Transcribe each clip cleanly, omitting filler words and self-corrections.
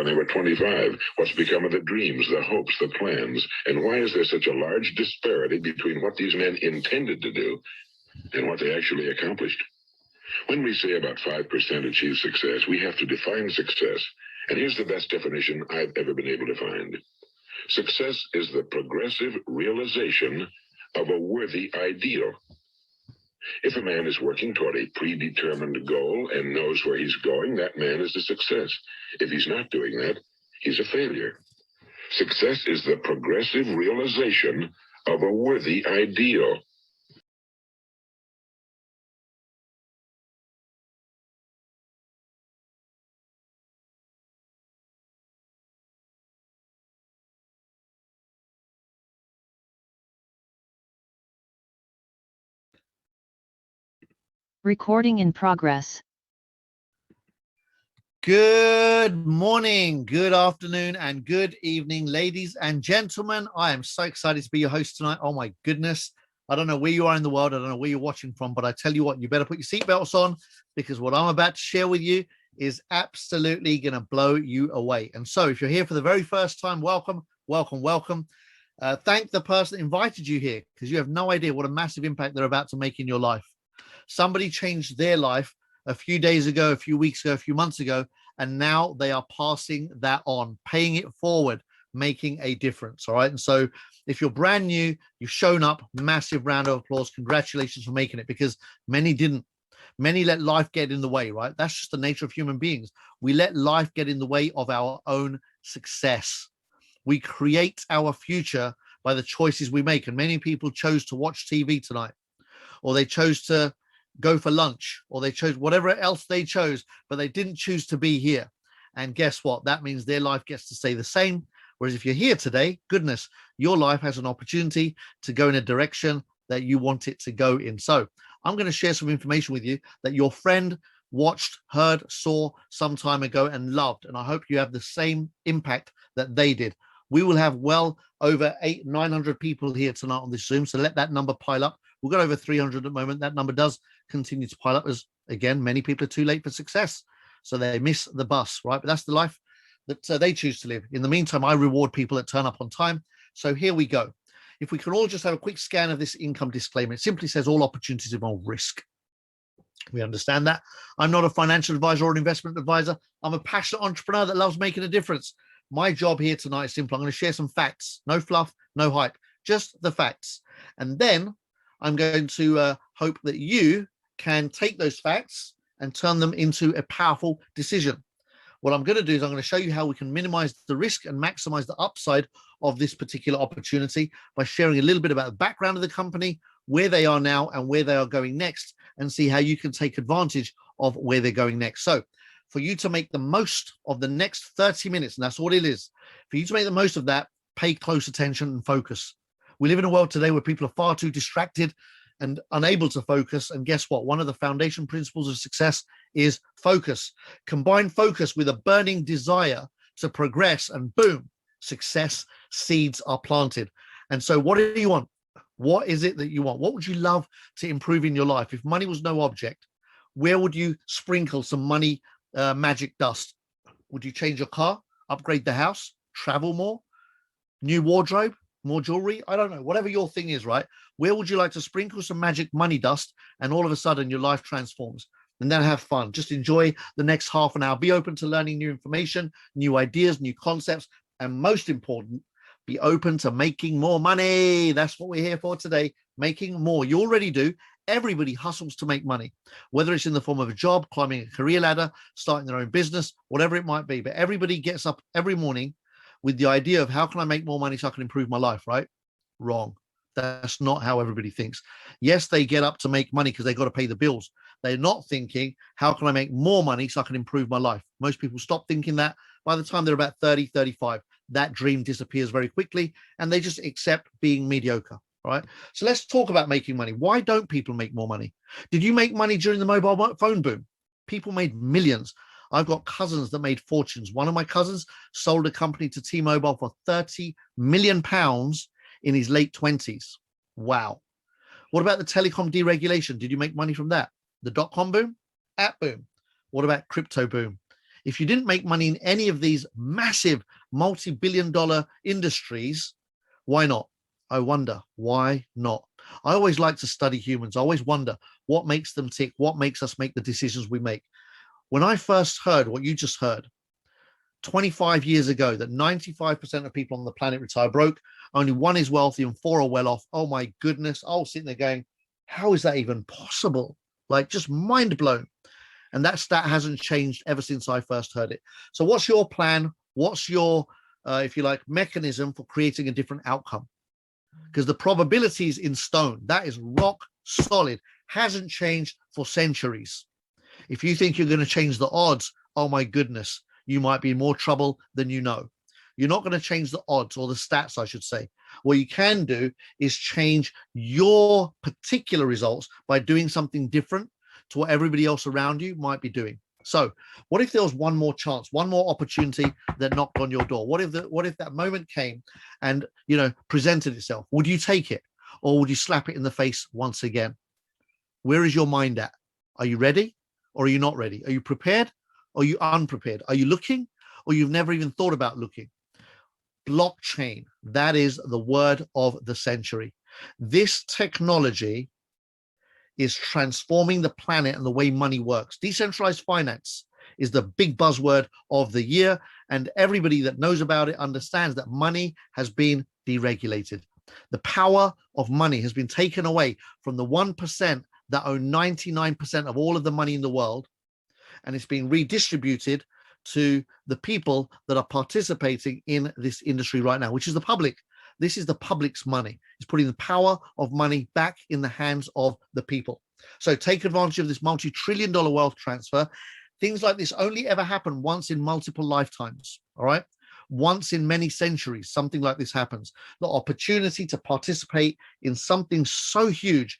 when they were 25? What's become of the dreams, the hopes, the plans? And why is there such a large disparity between what these men intended to do and what they actually accomplished? When we say about 5% achieve success, we have to define success. And here's the best definition I've ever been able to find. Success is the progressive realization of a worthy ideal. If a man is working toward a predetermined goal and knows where he's going, that man is a success. If he's not doing that, he's a failure. Success is the progressive realization of a worthy ideal. Recording in progress. Good morning, good afternoon, and good evening, ladies and gentlemen. I am so excited to be your host tonight. Oh my goodness. I don't know where you are in the world. I don't know where you're watching from, but I tell you what, you better put your seatbelts on, because what I'm about to share with you is absolutely going to blow you away. And so if you're here for the very first time, welcome, welcome, welcome. Thank the person that invited you here, because you have no idea what a massive impact they're about to make in your life. Somebody changed their life a few days ago, a few weeks ago, a few months ago, and now they are passing that on, paying it forward, making a difference. All right. And so if you're brand new, you've shown up, massive round of applause. Congratulations for making it, because many didn't. Many let life get in the way, right? That's just the nature of human beings. We let life get in the way of our own success. We create our future by the choices we make. And many people chose to watch TV tonight, or they chose to go for lunch, or they chose whatever else they chose, but they didn't choose to be here. And guess what? That means their life gets to stay the same. Whereas if you're here today, goodness, your life has an opportunity to go in a direction that you want it to go in. So I'm going to share some information with you that your friend watched, heard, saw some time ago and loved. And I hope you have the same impact that they did. We will have well over 900 people here tonight on this Zoom. So let that number pile up. We've got over 300 at the moment. That number does continue to pile up, as, again, many people are too late for success. So they miss the bus, right? But that's the life that they choose to live. In the meantime, I reward people that turn up on time. So here we go. If we can all just have a quick scan of this income disclaimer, it simply says all opportunities involve risk. We understand that. I'm not a financial advisor or an investment advisor. I'm a passionate entrepreneur that loves making a difference. My job here tonight is simple. I'm going to share some facts, no fluff, no hype, just the facts. And then I'm going to hope that you can take those facts and turn them into a powerful decision. What I'm going to do is I'm going to show you how we can minimize the risk and maximize the upside of this particular opportunity by sharing a little bit about the background of the company, where they are now and where they are going next, and see how you can take advantage of where they're going next. So for you to make the most of the next 30 minutes, and that's what it is, for you to make the most of that, pay close attention and focus. We live in a world today where people are far too distracted and unable to focus. And guess what? One of the foundation principles of success is focus. Combine focus with a burning desire to progress, and boom, success seeds are planted. And so what do you want? What is it that you want? What would you love to improve in your life? If money was no object, where would you sprinkle some money magic dust? Would you change your car, upgrade the house, travel more, new wardrobe, more jewelry? I don't know, whatever your thing is, right? Where would you like to sprinkle some magic money dust, and all of a sudden your life transforms? And then have fun. Just enjoy the next half an hour. Be open to learning new information, new ideas, new concepts, and most important, be open to making more money. That's what we're here for today, making more. You already do. Everybody hustles to make money, whether it's in the form of a job, climbing a career ladder, starting their own business, whatever it might be. But everybody gets up every morning with the idea of, how can I make more money so I can improve my life, right? Wrong. That's not how everybody thinks. Yes, they get up to make money because they got to pay the bills. They're not thinking, how can I make more money so I can improve my life? Most people stop thinking that by the time they're about 30, 35. That dream disappears very quickly, and they just accept being mediocre. Right. So let's talk about making money. Why don't people make more money? Did you make money during the mobile phone boom? People made millions. I've got cousins that made fortunes. One of my cousins sold a company to T-Mobile for £30 million in his late 20s. Wow. What about the telecom deregulation? Did you make money from that? The dot-com boom? App boom? What about crypto boom? If you didn't make money in any of these massive multi-billion-dollar industries, why not? I wonder, why not? I always like to study humans. I always wonder what makes them tick, what makes us make the decisions we make. When I first heard what you just heard 25 years ago, that 95% of people on the planet retire broke, only one is wealthy and four are well off. Oh my goodness. I was sitting there going, how is that even possible? Like, just mind blown. And that stat hasn't changed ever since I first heard it. So what's your plan? What's your, if you like, mechanism for creating a different outcome? Because the probability is in stone. That is rock solid, hasn't changed for centuries. If you think you're going to change the odds, oh my goodness, you might be in more trouble than you know. You're not going to change the odds, or the stats, I should say. What you can do is change your particular results by doing something different to what everybody else around you might be doing. So what if there was one more chance, one more opportunity that knocked on your door? What if that moment came and, you know, presented itself? Would you take it, or would you slap it in the face once again? Where is your mind at? Are you ready, or are you not ready? Are you prepared, or are you unprepared? Are you looking, or you've never even thought about looking? Blockchain, that is the word of the century. This technology is transforming the planet and the way money works. Decentralized finance is the big buzzword of the year, and everybody that knows about it understands that money has been deregulated. The power of money has been taken away from the 1% that own 99% of all of the money in the world, and it's being redistributed to the people that are participating in this industry right now, which is the public. This is the public's money. It's putting the power of money back in the hands of the people. So take advantage of this multi-trillion-dollar wealth transfer. Things like this only ever happen once in multiple lifetimes, all right? Once in many centuries, something like this happens. The opportunity to participate in something so huge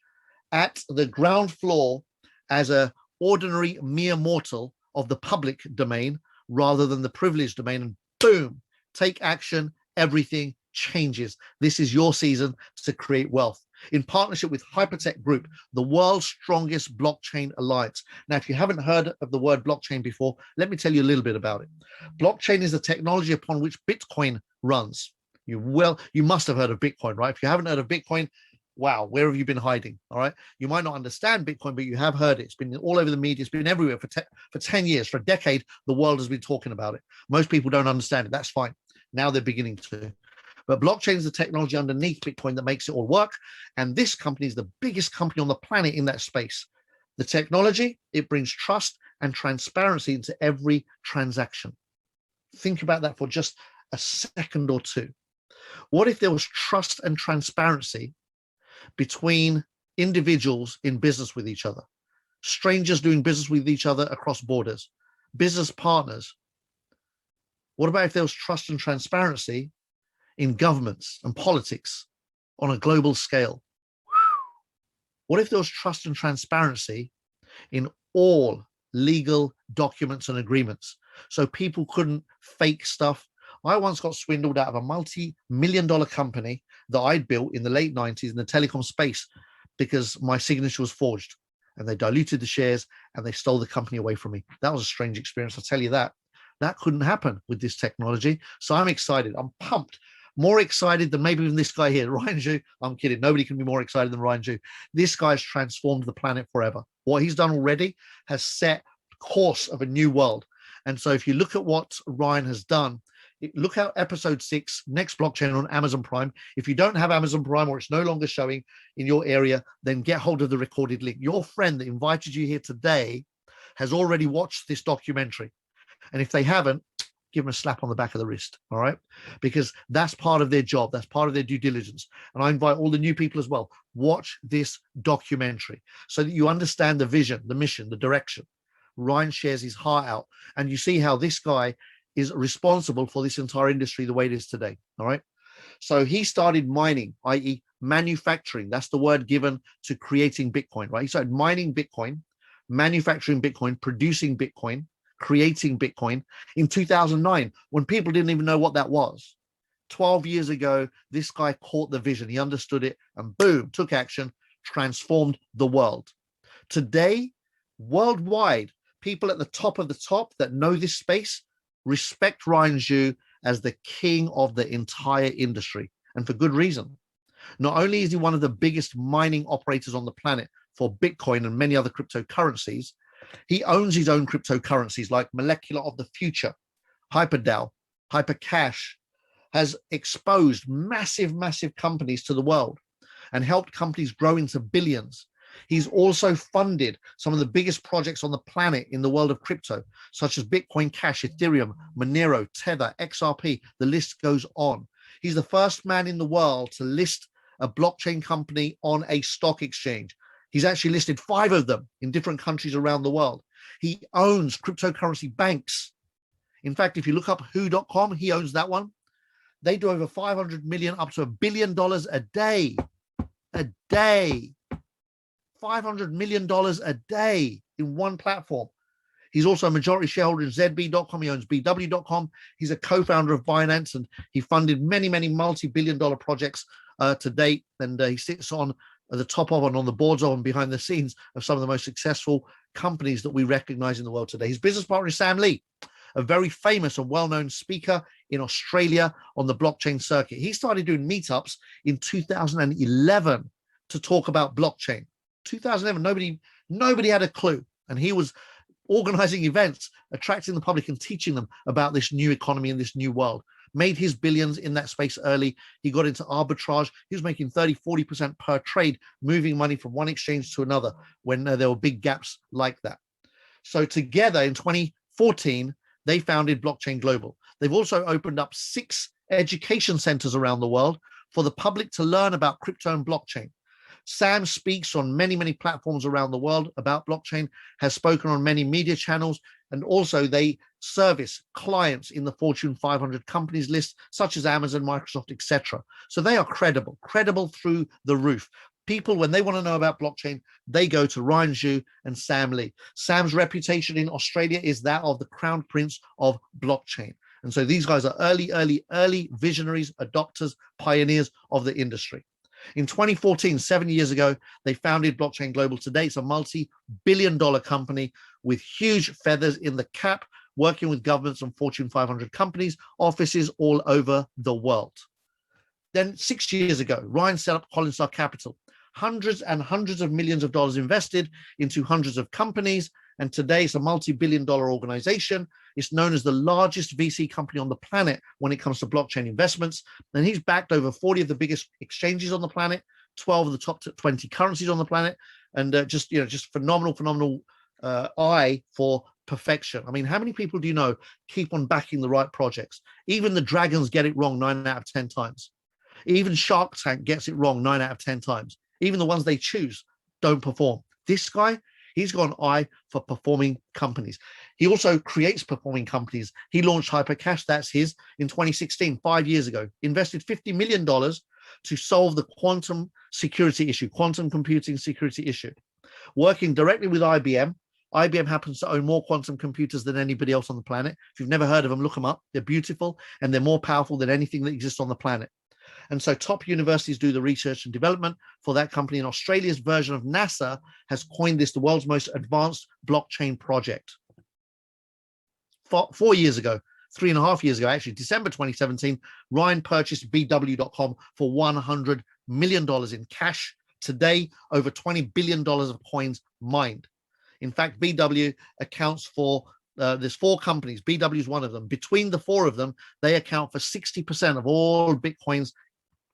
at the ground floor as a ordinary mere mortal of the public domain rather than the privileged domain, and boom, take action, everything changes. This is your season to create wealth in partnership with Hypertech Group, the world's strongest blockchain alliance. Now, if you haven't heard of the word blockchain before, let me tell you a little bit about it. Blockchain is the technology upon which Bitcoin runs. You must have heard of Bitcoin, right? If you haven't heard of Bitcoin, wow, where have you been hiding? All right. You might not understand Bitcoin, but you have heard it. It's been all over the media. It's been everywhere for 10 years. For a decade, the world has been talking about it. Most people don't understand it. That's fine. Now they're beginning to. But blockchain is the technology underneath Bitcoin that makes it all work. And this company is the biggest company on the planet in that space. The technology, it brings trust and transparency into every transaction. Think about that for just a second or two. What if there was trust and transparency between individuals in business with each other, strangers doing business with each other across borders, business partners? What about if there was trust and transparency in governments and politics on a global scale? What if there was trust and transparency in all legal documents and agreements, so people couldn't fake stuff? I once got swindled out of a multi-million-dollar company that I'd built in the late 90s in the telecom space because my signature was forged, and they diluted the shares and they stole the company away from me. That was a strange experience, I'll tell you that. That couldn't happen with this technology. So I'm excited. I'm pumped. More excited than maybe even this guy here, Ryan Zhu. I'm kidding. Nobody can be more excited than Ryan Zhu. This guy's transformed the planet forever. What he's done already has set course of a new world. And so if you look at what Ryan has done, look out episode 6, Next Blockchain on Amazon Prime. If you don't have Amazon Prime, or it's no longer showing in your area, then get hold of the recorded link. Your friend that invited you here today has already watched this documentary. And if they haven't, give them a slap on the back of the wrist, all right? Because that's part of their job. That's part of their due diligence. And I invite all the new people as well. Watch this documentary so that you understand the vision, the mission, the direction. Ryan shares his heart out, and you see how this guy is responsible for this entire industry the way it is today, all right? So he started mining, i.e. manufacturing. That's the word given to creating Bitcoin, right? He started mining Bitcoin, manufacturing Bitcoin, producing Bitcoin, creating Bitcoin in 2009, when people didn't even know what that was. 12 years ago, this guy caught the vision. He understood it and boom, took action, transformed the world. Today, worldwide, People at the top that know this space respect Ryan Zhu as the king of the entire industry, and for good reason. Not only is he one of the biggest mining operators on the planet for Bitcoin and many other cryptocurrencies, he owns his own cryptocurrencies like Molecular of the Future, HyperDAO, HyperCash, has exposed massive, massive companies to the world and helped companies grow into billions. He's also funded some of the biggest projects on the planet in the world of crypto, such as Bitcoin Cash, Ethereum, Monero, Tether, XRP. The list goes on. He's the first man in the world to list a blockchain company on a stock exchange. He's actually listed 5 of them in different countries around the world. He owns cryptocurrency banks. In fact, if you look up who.com, he owns that one. They do over 500 million up to $1 billion a day. A day. $500 million a day in one platform. He's also a majority shareholder in ZB.com. He owns BW.com. He's a co-founder of Binance, and he funded many, many multi-billion-dollar projects to date. And he sits on the top of and on the boards of and behind the scenes of some of the most successful companies that we recognize in the world today. His business partner is Sam Lee, a very famous and well-known speaker in Australia on the blockchain circuit. He started doing meetups in 2011 to talk about blockchain. 2011, nobody had a clue, and he was organizing events, attracting the public and teaching them about this new economy and this new world. Made his billions in that space early. He got into arbitrage. He was making 30-40% per trade, moving money from one exchange to another when there were big gaps like that. So together in 2014, they founded Blockchain Global. They've also opened up 6 education centers around the world for the public to learn about crypto and blockchain. Sam speaks on many, many platforms around the world about blockchain, has spoken on many media channels, and also they service clients in the Fortune 500 companies list, such as Amazon, Microsoft, etc. So they are credible through the roof. People, when they want to know about blockchain, they go to Ryan Zhu and Sam Lee. Sam's reputation in Australia is that of the crown prince of blockchain. And so these guys are early visionaries, adopters, pioneers of the industry. In 2014, 7 years ago, they founded Blockchain Global. Today, it's a multi-billion-dollar company with huge feathers in the cap, working with governments and Fortune 500 companies, offices all over the world. Then 6 years ago, Ryan set up Collinstar Capital. Hundreds and hundreds of millions of dollars invested into hundreds of companies. And today it's a multi-billion-dollar organization. It's known as the largest VC company on the planet when it comes to blockchain investments. And he's backed over 40 of the biggest exchanges on the planet, 12 of the top 20 currencies on the planet, and just phenomenal eye for perfection. I mean, how many people do you know keep on backing the right projects? Even the dragons get it wrong 9 out of 10 times. Even Shark Tank gets it wrong 9 out of 10 times. Even the ones they choose don't perform. This guy, he's got an eye for performing companies. He also creates performing companies. He launched HyperCash, that's his, in 2016, 5 years ago. Invested $50 million to solve the quantum security issue, quantum computing security issue. Working directly with IBM. IBM happens to own more quantum computers than anybody else on the planet. If you've never heard of them, look them up. They're beautiful, and they're more powerful than anything that exists on the planet. And so top universities do the research and development for that company. And Australia's version of NASA has coined this the world's most advanced blockchain project. 4 years ago, 3.5 years ago, actually, December 2017, Ryan purchased BW.com for $100 million in cash. Today, over $20 billion of coins mined. In fact, BW accounts for, there's 4 companies. BW is one of them. Between the 4 of them, they account for 60% of all Bitcoins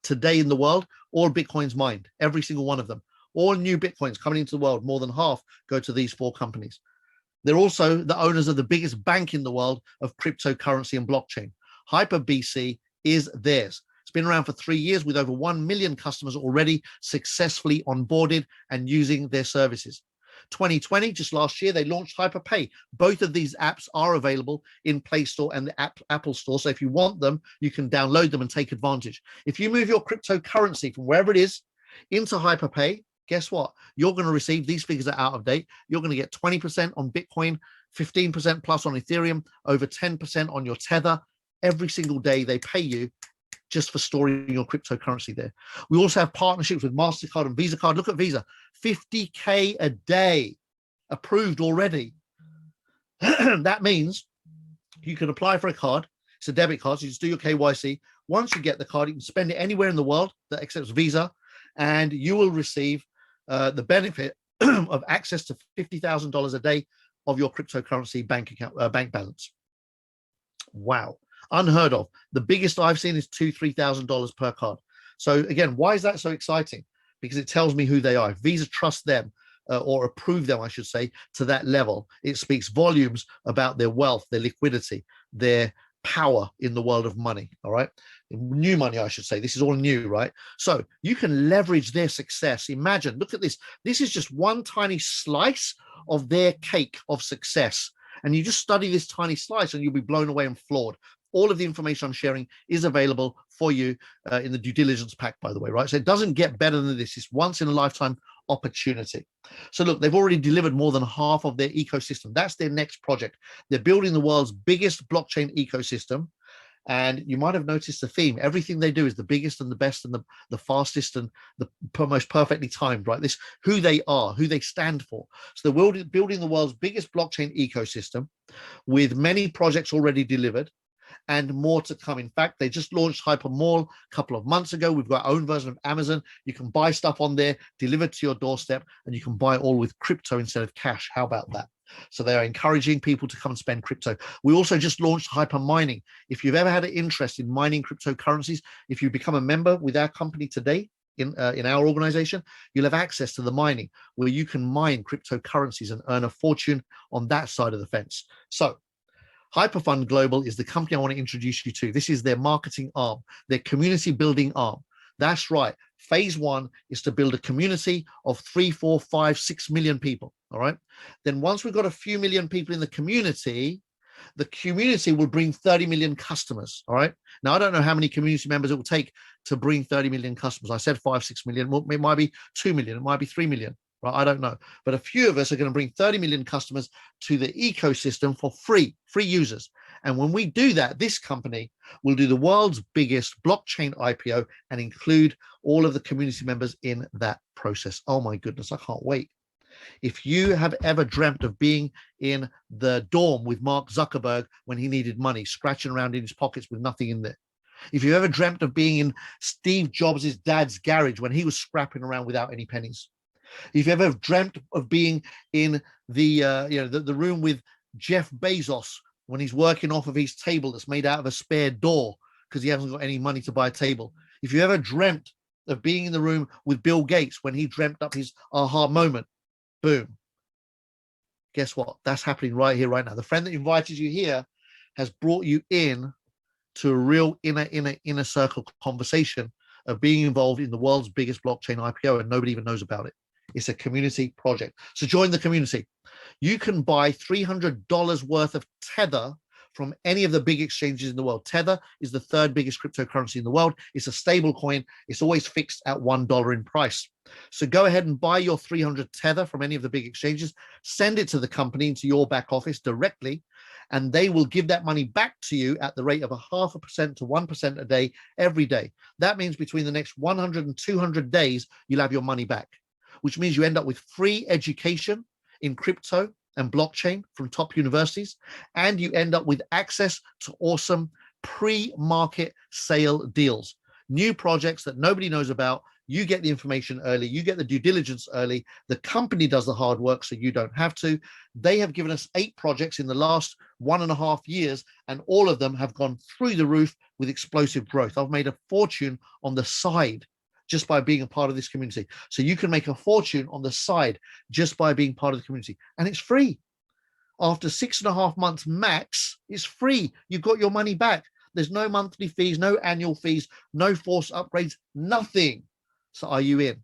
today in the world, all Bitcoins mined, every single one of them. All new Bitcoins coming into the world, more than half go to these 4 companies. They're also the owners of the biggest bank in the world of cryptocurrency and blockchain. HyperBC is theirs. It's been around for 3 years with over 1 million customers already successfully onboarded and using their services. 2020, just last year, they launched HyperPay. Both of these apps are available in Play Store and the Apple Store. So if you want them, you can download them and take advantage. If you move your cryptocurrency from wherever it is into HyperPay, guess what? You're going to receive, these figures are out of date, you're going to get 20% on Bitcoin, 15% plus on Ethereum, over 10% on your Tether. Every single day they pay you just for storing your cryptocurrency there. We also have partnerships with MasterCard and Visa Card. Look at Visa, $50K a day approved already. That means you can apply for a card. It's a debit card. So you just do your KYC. Once you get the card, you can spend it anywhere in the world that accepts Visa, and you will receive the benefit of access to $50,000 a day of your cryptocurrency bank account, bank balance. Wow, unheard of. The biggest I've seen is $2,000-$3,000 per card. So again, why is that so exciting? Because it tells me who they are. If Visa trusts them, or approve them, I should say, to that level, it speaks volumes about their wealth, their liquidity, their power in the world of money. All right, new money, I should say. This is all new, right? So you can leverage their success. Imagine, look at this. This is just one tiny slice of their cake of success. And you just study this tiny slice and you'll be blown away and floored. All of the information I'm sharing is available for you in the due diligence pack, by the way, right? So it doesn't get better than this. It's once in a lifetime opportunity. So look, they've already delivered more than half of their ecosystem. That's their next project. They're building the world's biggest blockchain ecosystem. And you might have noticed the theme. Everything they do is the biggest and the best and the fastest and the most perfectly timed, right? This, who they are, who they stand for. So they're building the world's biggest blockchain ecosystem with many projects already delivered and more to come. In fact, they just launched Hypermall a couple of months ago. We've got our own version of Amazon. You can buy stuff on there, delivered to your doorstep, and you can buy all with crypto instead of cash. How about that? So they are encouraging people to come and spend crypto. We also just launched hyper mining. If you've ever had an interest in mining cryptocurrencies, if you become a member with our company today, in our organization, you'll have access to the mining where you can mine cryptocurrencies and earn a fortune on that side of the fence. So Hyperfund Global is the company I want to introduce you to. This is their marketing arm, their community building arm. That's right. Phase one is to build a community of 3, 4, 5, 6 million people. All right. Then once we've got a few million people in the community will bring 30 million customers. All right. Now, I don't know how many community members it will take to bring 30 million customers. I said 5, 6 million. Well, it might be 2 million. It might be 3 million. Right? I don't know. But a few of us are going to bring 30 million customers to the ecosystem for free users. And when we do that, this company will do the world's biggest blockchain IPO and include all of the community members in that process. Oh my goodness, I can't wait. If you have ever dreamt of being in the dorm with Mark Zuckerberg when he needed money, scratching around in his pockets with nothing in there. If you ever dreamt of being in Steve Jobs' dad's garage when he was scrapping around without any pennies. If you ever dreamt of being in the room with Jeff Bezos when he's working off of his table that's made out of a spare door because he hasn't got any money to buy a table. If you ever dreamt of being in the room with Bill Gates when he dreamt up his aha moment, boom. Guess what? That's happening right here, right now. The friend that invited you here has brought you in to a real inner circle conversation of being involved in the world's biggest blockchain IPO, and nobody even knows about it. It's a community project. So join the community. You can buy $300 worth of Tether from any of the big exchanges in the world. Tether is the third biggest cryptocurrency in the world. It's a stable coin. It's always fixed at $1 in price. So go ahead and buy your 300 Tether from any of the big exchanges, send it to the company into your back office directly, and they will give that money back to you at the rate of 0.5% to 1% a day every day. That means between the next 100 and 200 days, you'll have your money back, which means you end up with free education in crypto and blockchain from top universities, and you end up with access to awesome pre-market sale deals, new projects that nobody knows about. You get the information early, you get the due diligence early, the company does the hard work so you don't have to. They have given us 8 projects in the last 1.5 years, and all of them have gone through the roof with explosive growth. I've made a fortune on the side just by being a part of this community. So you can make a fortune on the side just by being part of the community. And it's free. After 6.5 months max, it's free. You've got your money back. There's no monthly fees, no annual fees, no forced upgrades, nothing. So are you in?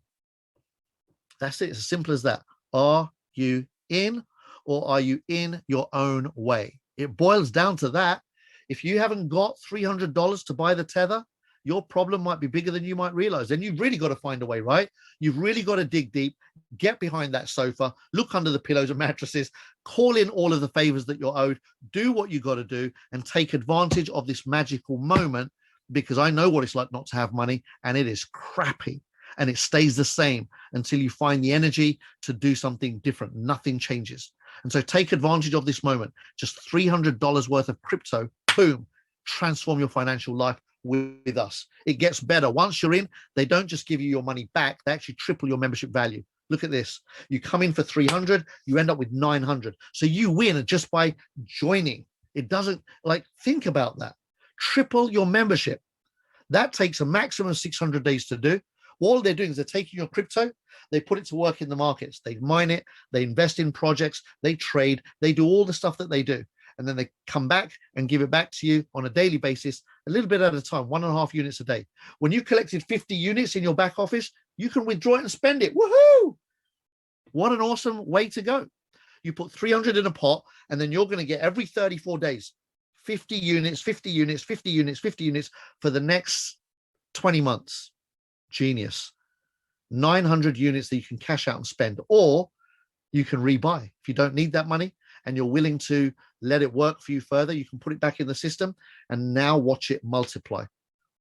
That's it. It's as simple as that. Are you in, or are you in your own way? It boils down to that. If you haven't got $300 to buy the Tether, your problem might be bigger than you might realize. Then you've really got to find a way, right? You've really got to dig deep, get behind that sofa, look under the pillows and mattresses, call in all of the favors that you're owed, do what you got to do, and take advantage of this magical moment, because I know what it's like not to have money, and it is crappy. And it stays the same until you find the energy to do something different. Nothing changes. And so take advantage of this moment. Just $300 worth of crypto, boom, transform your financial life with us. It gets better. Once you're in, they don't just give you your money back, they actually triple your membership value. Look at this. You come in for 300, you end up with 900. So you win just by joining. It doesn't, like, think about that. Triple your membership. That takes a maximum of 600 days to do. All they're doing is they're taking your crypto, they put it to work in the markets, they mine it, they invest in projects, they trade, they do all the stuff that they do. And then they come back and give it back to you on a daily basis, a little bit at a time, 1.5 units a day. When you collected 50 units in your back office, you can withdraw it and spend it. Woohoo! What an awesome way to go. You put 300 in a pot, and then you're going to get every 34 days, 50 units, 50 units, 50 units, 50 units for the next 20 months. Genius. 900 units that you can cash out and spend, or you can rebuy. If you don't need that money and you're willing to let it work for you further, you can put it back in the system and now watch it multiply.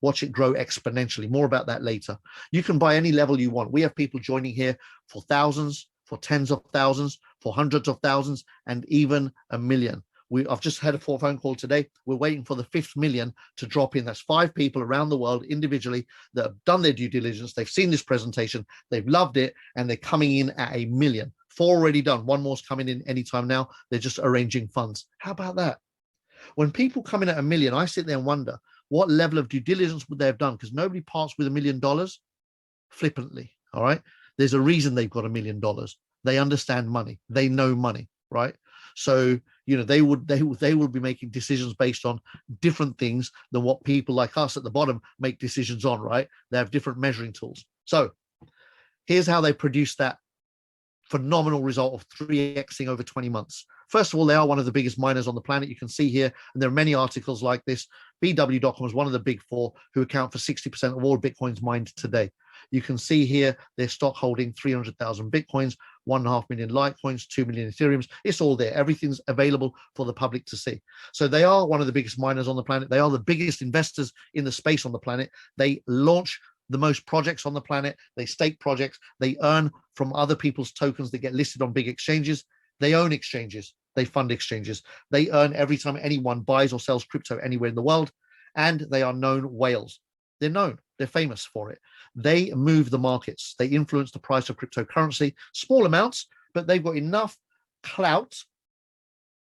Watch it grow exponentially. More about that later. You can buy any level you want. We have people joining here for thousands, for tens of thousands, for hundreds of thousands, and even a million. I've just had a phone call today. We're waiting for the 5th million to drop in. That's 5 people around the world individually that have done their due diligence. They've seen this presentation. They've loved it. And they're coming in at 1 million. 4 already done. 1 more's coming in anytime now. They're just arranging funds. How about that? When people come in at 1 million, I sit there and wonder what level of due diligence would they have done? Because nobody parts with $1 million flippantly. All right. There's a reason they've got $1 million. They understand money. They know money. Right. So, they will be making decisions based on different things than what people like us at the bottom make decisions on, right? They have different measuring tools. So here's how they produce that phenomenal result of 3xing over 20 months. First of all, they are one of the biggest miners on the planet. You can see here, and there are many articles like this. BW.com is one of the big 4 who account for 60% of all Bitcoins mined today. You can see here their stock holding 300,000 Bitcoins, 1.5 million Litecoins, 2 million Ethereums. It's all there. Everything's available for the public to see. So they are one of the biggest miners on the planet. They are the biggest investors in the space on the planet. They launch the most projects on the planet. They stake projects. They earn from other people's tokens that get listed on big exchanges. They own exchanges. They fund exchanges. They earn every time anyone buys or sells crypto anywhere in the world. And they are known whales. They're known. They're famous for it. They move the markets. They influence the price of cryptocurrency, small amounts, but they've got enough clout,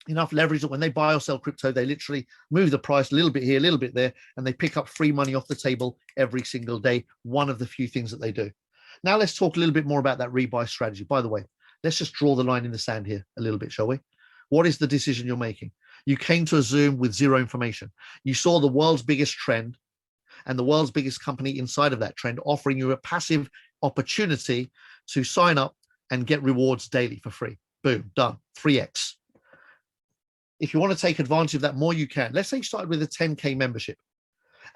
enough leverage that when they buy or sell crypto, they literally move the price a little bit here, a little bit there, and they pick up free money off the table every single day. One of the few things that they do. Now let's talk a little bit more about that rebuy strategy. By the way, let's just draw the line in the sand here a little bit, shall we? What is the decision you're making? You came to a Zoom with zero information. You saw the world's biggest trend and the world's biggest company inside of that trend offering you a passive opportunity to sign up and get rewards daily for free. Boom, done, 3x. If you want to take advantage of that more, you can. Let's say you started with a 10K membership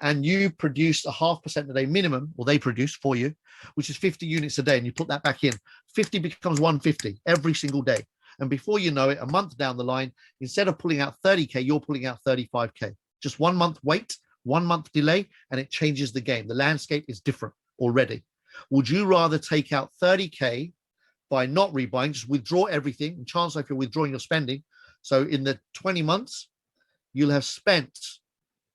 and you produced 0.5% a day minimum, or they produce for you, which is 50 units a day, and you put that back in. 50 becomes 150 every single day. And before you know it, a month down the line, instead of pulling out 30K, you're pulling out 35K. Just 1 month wait, 1 month delay, and it changes the game. The landscape is different already. Would you rather take out 30K by not rebuying, just withdraw everything, and chances are if you're withdrawing your spending, so in the 20 months, you'll have spent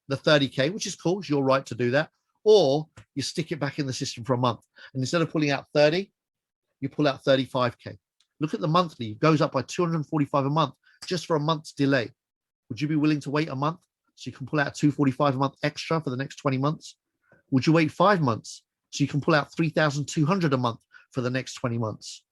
the 30K, which is cool, it's your right to do that, or you stick it back in the system for a month. And instead of pulling out 30, you pull out 35K. Look at the monthly, it goes up by 245 a month just for a month's delay. Would you be willing to wait a month so you can pull out 245 a month extra for the next 20 months? Would you wait 5 months so you can pull out 3,200 a month for the next 20 months?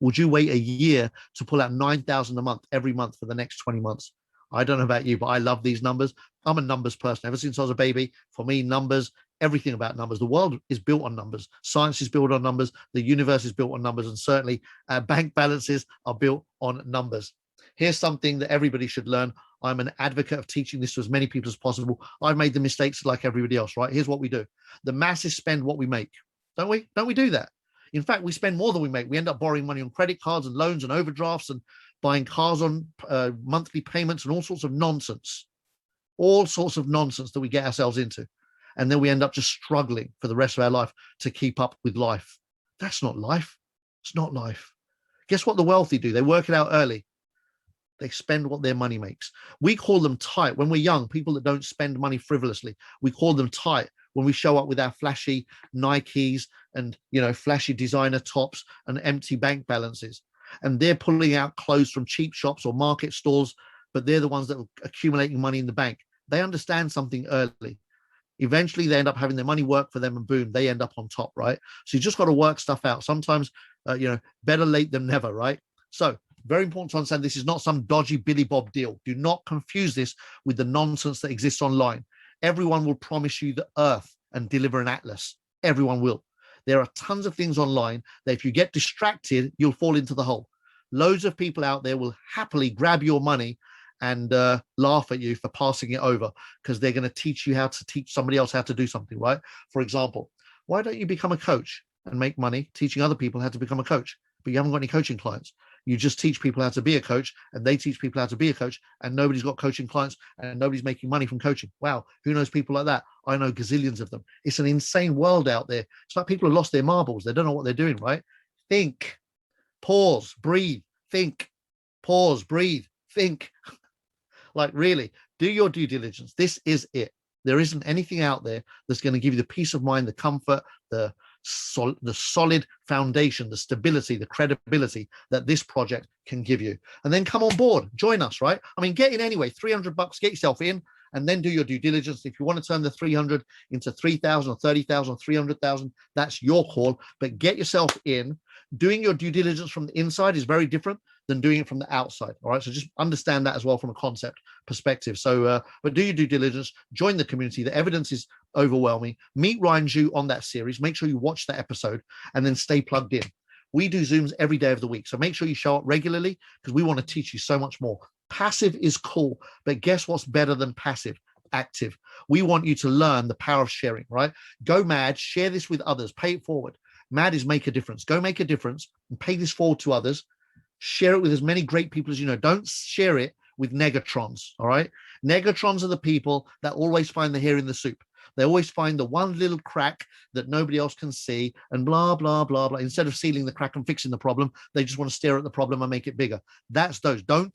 Would you wait a year to pull out 9,000 a month every month for the next 20 months? I don't know about you, but I love these numbers. I'm a numbers person. Ever since I was a baby, for me, numbers, everything about numbers. The world is built on numbers. Science is built on numbers. The universe is built on numbers. And certainly bank balances are built on numbers. Here's something that everybody should learn. I'm an advocate of teaching this to as many people as possible. I've made the mistakes like everybody else, right? Here's what we do. The masses spend what we make. Don't we? Don't we do that? In fact, we spend more than we make. We end up borrowing money on credit cards and loans and overdrafts and buying cars on monthly payments and all sorts of nonsense that we get ourselves into. And then we end up just struggling for the rest of our life to keep up with life. That's not life. It's not life. Guess what the wealthy do? They work it out early. They spend what their money makes. We call them tight when we're young. People that don't spend money frivolously, we call them tight when we show up with our flashy Nikes and flashy designer tops and empty bank balances. And they're pulling out clothes from cheap shops or market stalls, but they're the ones that are accumulating money in the bank. They understand something early. Eventually, they end up having their money work for them, and boom, they end up on top, right? So you just got to work stuff out. Sometimes, better late than never, right? So very important to understand this is not some dodgy Billy Bob deal. Do not confuse this with the nonsense that exists online. Everyone will promise you the earth and deliver an atlas. Everyone will. There are tons of things online that if you get distracted, you'll fall into the hole. Loads of people out there will happily grab your money and laugh at you for passing it over because they're going to teach you how to teach somebody else how to do something, right? For example, why don't you become a coach and make money teaching other people how to become a coach, but you haven't got any coaching clients? You just teach people how to be a coach, and they teach people how to be a coach, and nobody's got coaching clients, and nobody's making money from coaching. Wow, who knows people like that? I know gazillions of them. It's an insane world out there. It's like people have lost their marbles. They don't know what they're doing, right? Think, pause, breathe, think, pause, breathe, think. Like, really, do your due diligence. This is it. There isn't anything out there that's going to give you the peace of mind, the comfort, the solid foundation, the stability, the credibility that this project can give you. And then come on board, join us, right? I mean, get in anyway, $300, get yourself in, and then do your due diligence. If you want to turn the 300 into 3,000 or 30,000 or 300,000, that's your call. But get yourself in. Doing your due diligence from the inside is very different than doing it from the outside. All right. So just understand that as well from a concept perspective. So, but do your due diligence, join the community. The evidence is overwhelming. Meet Ryan Zhu on that series. Make sure you watch that episode and then stay plugged in. We do Zooms every day of the week. So make sure you show up regularly because we want to teach you so much more. Passive is cool, but guess what's better than passive? Active. We want you to learn the power of sharing, right? Go mad, share this with others, pay it forward. Mad is make a difference. Go make a difference and pay this forward to others. Share it with as many great people as you know. Don't share it with negatrons, all right? Negatrons are the people that always find the hair in the soup. They always find the one little crack that nobody else can see and blah, blah, blah, blah. Instead of sealing the crack and fixing the problem, they just want to stare at the problem and make it bigger. That's those. Don't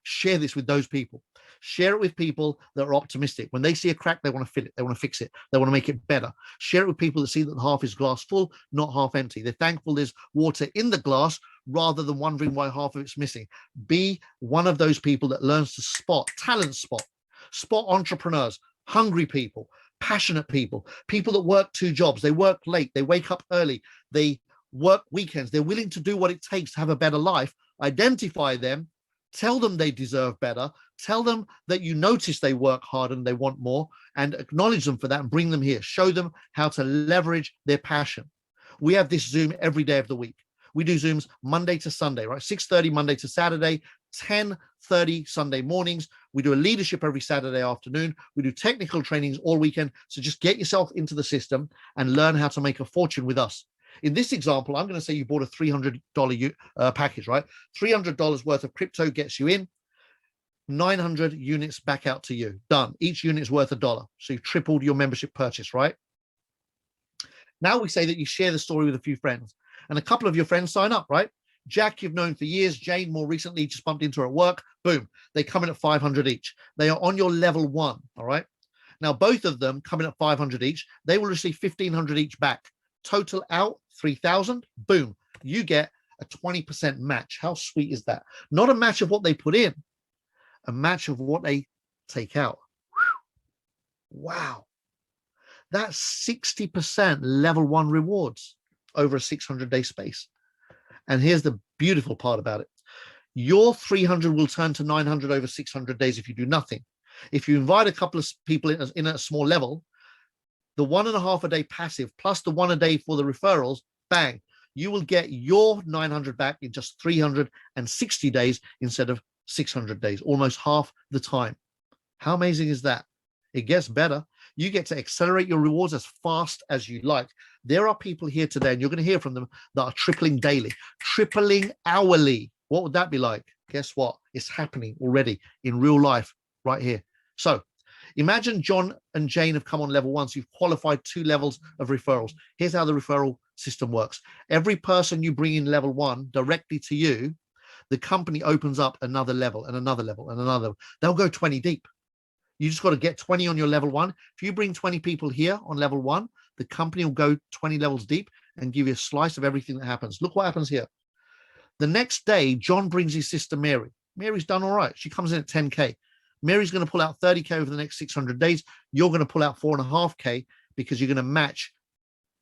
share this with those people. Share it with people that are optimistic. When they see a crack, they want to fill it. They want to fix it. They want to make it better. Share it with people that see that the half is glass full, not half empty. They're thankful there's water in the glass rather than wondering why half of it's missing. Be one of those people that learns to spot entrepreneurs, hungry people, passionate people, people that work 2 jobs. They work late. They wake up early. They work weekends. They're willing to do what it takes to have a better life. Identify them. Tell them they deserve better. Tell them that you notice they work hard and they want more, and acknowledge them for that and bring them here. Show them how to leverage their passion. We have this Zoom every day of the week. We do Zooms Monday to Sunday, right? 6:30 Monday to Saturday, 10:30 Sunday mornings. We do a leadership every Saturday afternoon. We do technical trainings all weekend. So just get yourself into the system and learn how to make a fortune with us. In this example, I'm going to say you bought a $300 package, right? $300 worth of crypto gets you in, 900 units back out to you. Done. Each unit is worth $1. So you've tripled your membership purchase, right? Now we say that you share the story with a few friends, and a couple of your friends sign up, right? Jack, you've known for years. Jane, more recently, just bumped into her at work. Boom. They come in at 500 each. They are on your level 1, all right? Now, both of them come in at 500 each. They will receive 1,500 each back. Total out 3,000. Boom. You get a 20% match. How sweet is that? Not a match of what they put in, a match of what they take out. Wow. That's 60% level 1 rewards over a 600-day space. And here's the beautiful part about it. Your 300 will turn to 900 over 600 days if you do nothing. If you invite a couple of people in a small level, the 1.5 a day passive plus the 1 a day for the referrals, bang, you will get your 900 back in just 360 days instead of 600 days, almost half the time. How amazing is that? It gets better. You get to accelerate your rewards as fast as you like. There are people here today, and you're going to hear from them, that are tripling daily, tripling hourly. What would that be like? Guess what? It's happening already in real life right here. So imagine John and Jane have come on level 1. So you've qualified 2 levels of referrals. Here's how the referral system works. Every person you bring in level 1 directly to you, the company opens up another level and another level and another. They'll go 20 deep. You just got to get 20 on your level one. If you bring 20 people here on level one, the company will go 20 levels deep and give you a slice of everything that happens. Look what happens here. The next day, John brings his sister Mary. Mary's done all right. She comes in at 10K. Mary's going to pull out 30K over the next 600 days. You're going to pull out 4.5K because you're going to match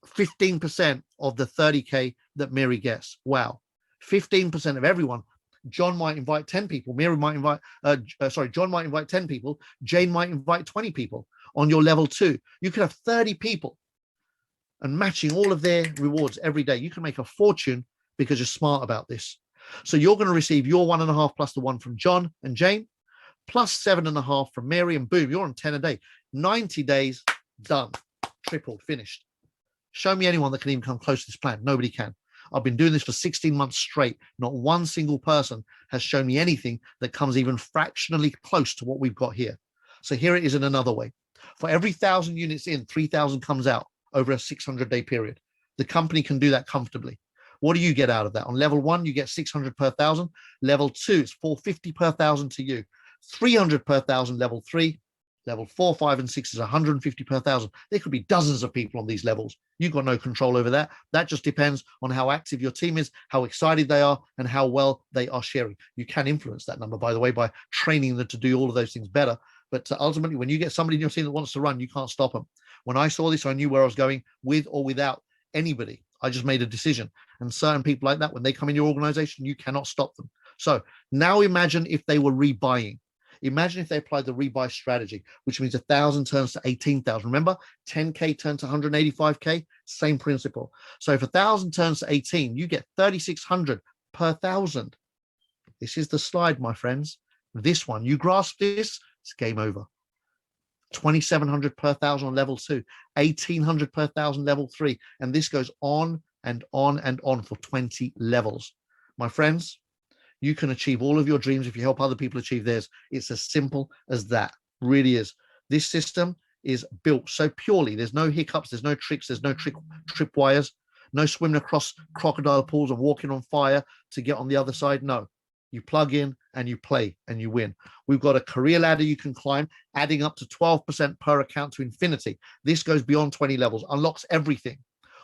15% of the 30K that Mary gets. Wow. 15% of everyone. John might invite 10 people. Mary might invite, John might invite 10 people. Jane might invite 20 people on your level two. You could have 30 people and matching all of their rewards every day. You can make a fortune because you're smart about this. So you're going to receive your 1.5 plus the 1 from John and Jane, plus 7.5 from Mary, and boom, you're on 10 a day. 90 days, done, tripled, finished. Show me anyone that can even come close to this plan. Nobody can. I've been doing this for 16 months straight. Not one single person has shown me anything that comes even fractionally close to what we've got here. So here it is in another way. For every 1,000 units in, 3,000 comes out over a 600-day period. The company can do that comfortably. What do you get out of that? On level one, you get 600 per 1,000. Level two, it's 450 per 1,000 to you. 300 per 1,000, level three. Level 4, 5, and 6 is 150 per 1,000. There could be dozens of people on these levels. You've got no control over that. That just depends on how active your team is, how excited they are, and how well they are sharing. You can influence that number, by the way, by training them to do all of those things better. But ultimately, when you get somebody in your team that wants to run, you can't stop them. When I saw this, I knew where I was going with or without anybody. I just made a decision. And certain people like that, when they come in your organization, you cannot stop them. So now imagine if they were rebuying. Imagine if they applied the rebuy strategy, which means 1,000 turns to 18,000. Remember, 10K turns to 185K, same principle. So if 1,000 turns to 18, you get 3,600 per 1,000. This is the slide, my friends. This one, you grasp this, it's game over. 2,700 per 1,000 on level two, 1,800 per 1,000 level three, and this goes on and on and on for 20 levels. My friends, you can achieve all of your dreams if you help other people achieve theirs. It's as simple as that. Really is. This system is built so purely. There's no hiccups. There's no tricks. There's no tripwires. No swimming across crocodile pools and walking on fire to get on the other side. No. You plug in and you play and you win. We've got a career ladder you can climb, adding up to 12% per account to infinity. This goes beyond 20 levels, unlocks everything.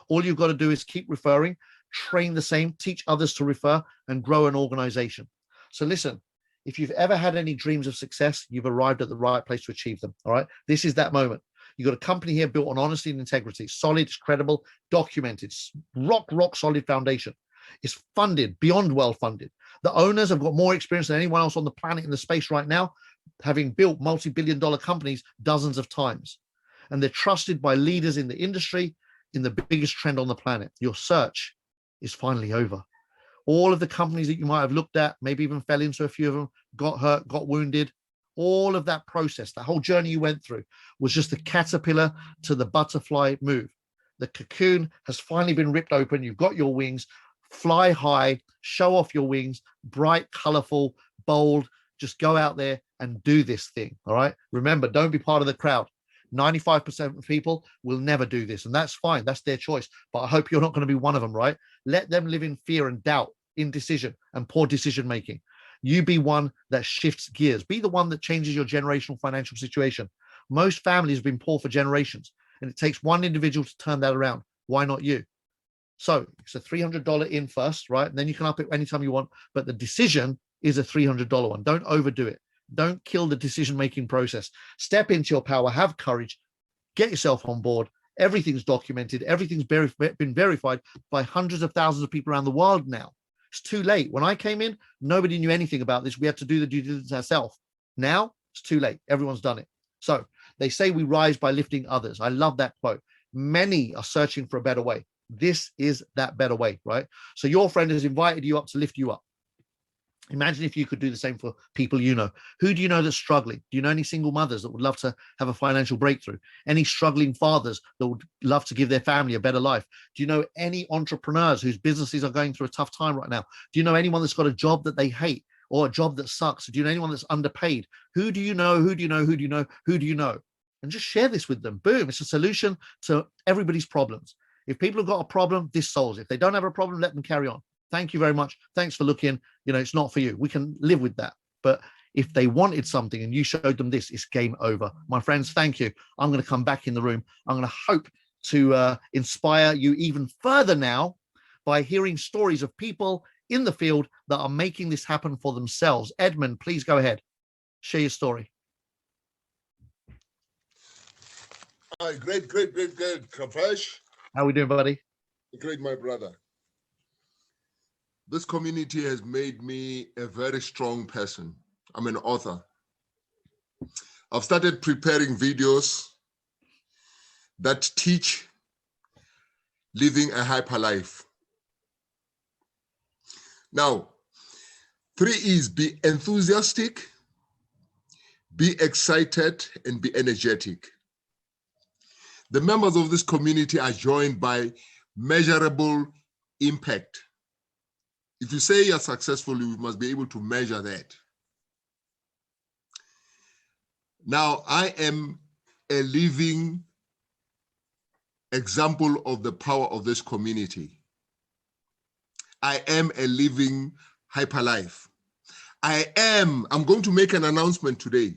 All you've got to do is keep referring, train the same, teach others to refer, and grow an organization. So listen, if you've ever had any dreams of success, you've arrived at the right place to achieve them. All right. This is that moment. You've got a company here built on honesty and integrity, solid, credible, documented, rock solid foundation. It's funded, beyond well funded. The owners have got more experience than anyone else on the planet in the space right now, having built multi-billion-dollar companies dozens of times. And they're trusted by leaders in the industry, in the biggest trend on the planet. Your search is finally over. All of the companies that you might have looked at, maybe even fell into a few of them, got hurt, got wounded, all of that process, that whole journey you went through was just the caterpillar to the butterfly move. The cocoon has finally been ripped open. You've got your wings. Fly high, show off your wings, bright, colorful, bold. Just go out there and do this thing. All right. Remember, don't be part of the crowd. 95% of people will never do this, and that's fine. That's their choice. But I hope you're not going to be one of them, right? Let them live in fear and doubt, indecision, and poor decision making. You be one that shifts gears. Be the one that changes your generational financial situation. Most families have been poor for generations, and it takes one individual to turn that around. Why not you? So it's a $300 in first, right? And then you can up it anytime you want. But the decision is a $300 one. Don't overdo it. Don't kill the decision-making process. Step into your power. Have courage. Get yourself on board. Everything's documented. Everything's been verified by hundreds of thousands of people around the world now. It's too late. When I came in, nobody knew anything about this. We had to do the due diligence ourselves. Now it's too late. Everyone's done it. So they say we rise by lifting others. I love that quote. Many are searching for a better way. This is that better way, right? So your friend has invited you up to lift you up. Imagine if you could do the same for people you know. Who do you know that's struggling? Do you know any single mothers that would love to have a financial breakthrough? Any struggling fathers that would love to give their family a better life? Do you know any entrepreneurs whose businesses are going through a tough time right now? Do you know anyone that's got a job that they hate or a job that sucks? Do you know anyone that's underpaid? Who do you know? Who do you know? Who do you know? Who do you know? And just share this with them. Boom. It's a solution to everybody's problems. If people have got a problem, this solves it. If they don't have a problem, let them carry on. Thank you very much. Thanks for looking. You know, it's not for you. We can live with that. But if they wanted something and you showed them this, it's game over. My friends, thank you. I'm going to come back in the room. I'm going to hope to inspire you even further now by hearing stories of people in the field that are making this happen for themselves. Edmund, please go ahead. Share your story. Hi, great, Kapesh. How are we doing, buddy? Great, my brother. This community has made me a very strong person. I'm an author. I've started preparing videos that teach living a hyper life. Now, 3 E's: be enthusiastic, be excited, and be energetic. The members of this community are joined by measurable impact. If you say you're successful, you must be able to measure that. Now, I am a living example of the power of this community. I am a living hyperlife. I'm going to make an announcement today.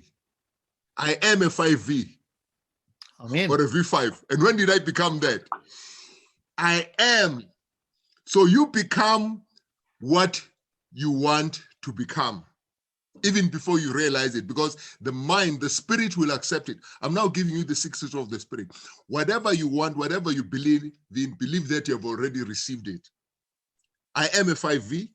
I am a 5V. Amen. Or a V5. And when did I become that? I am. So you become what you want to become, even before you realize it, because the mind, the spirit will accept it. I'm now giving you the secret of the spirit. Whatever you want, whatever you believe in, believe that you have already received it. I am a 5V.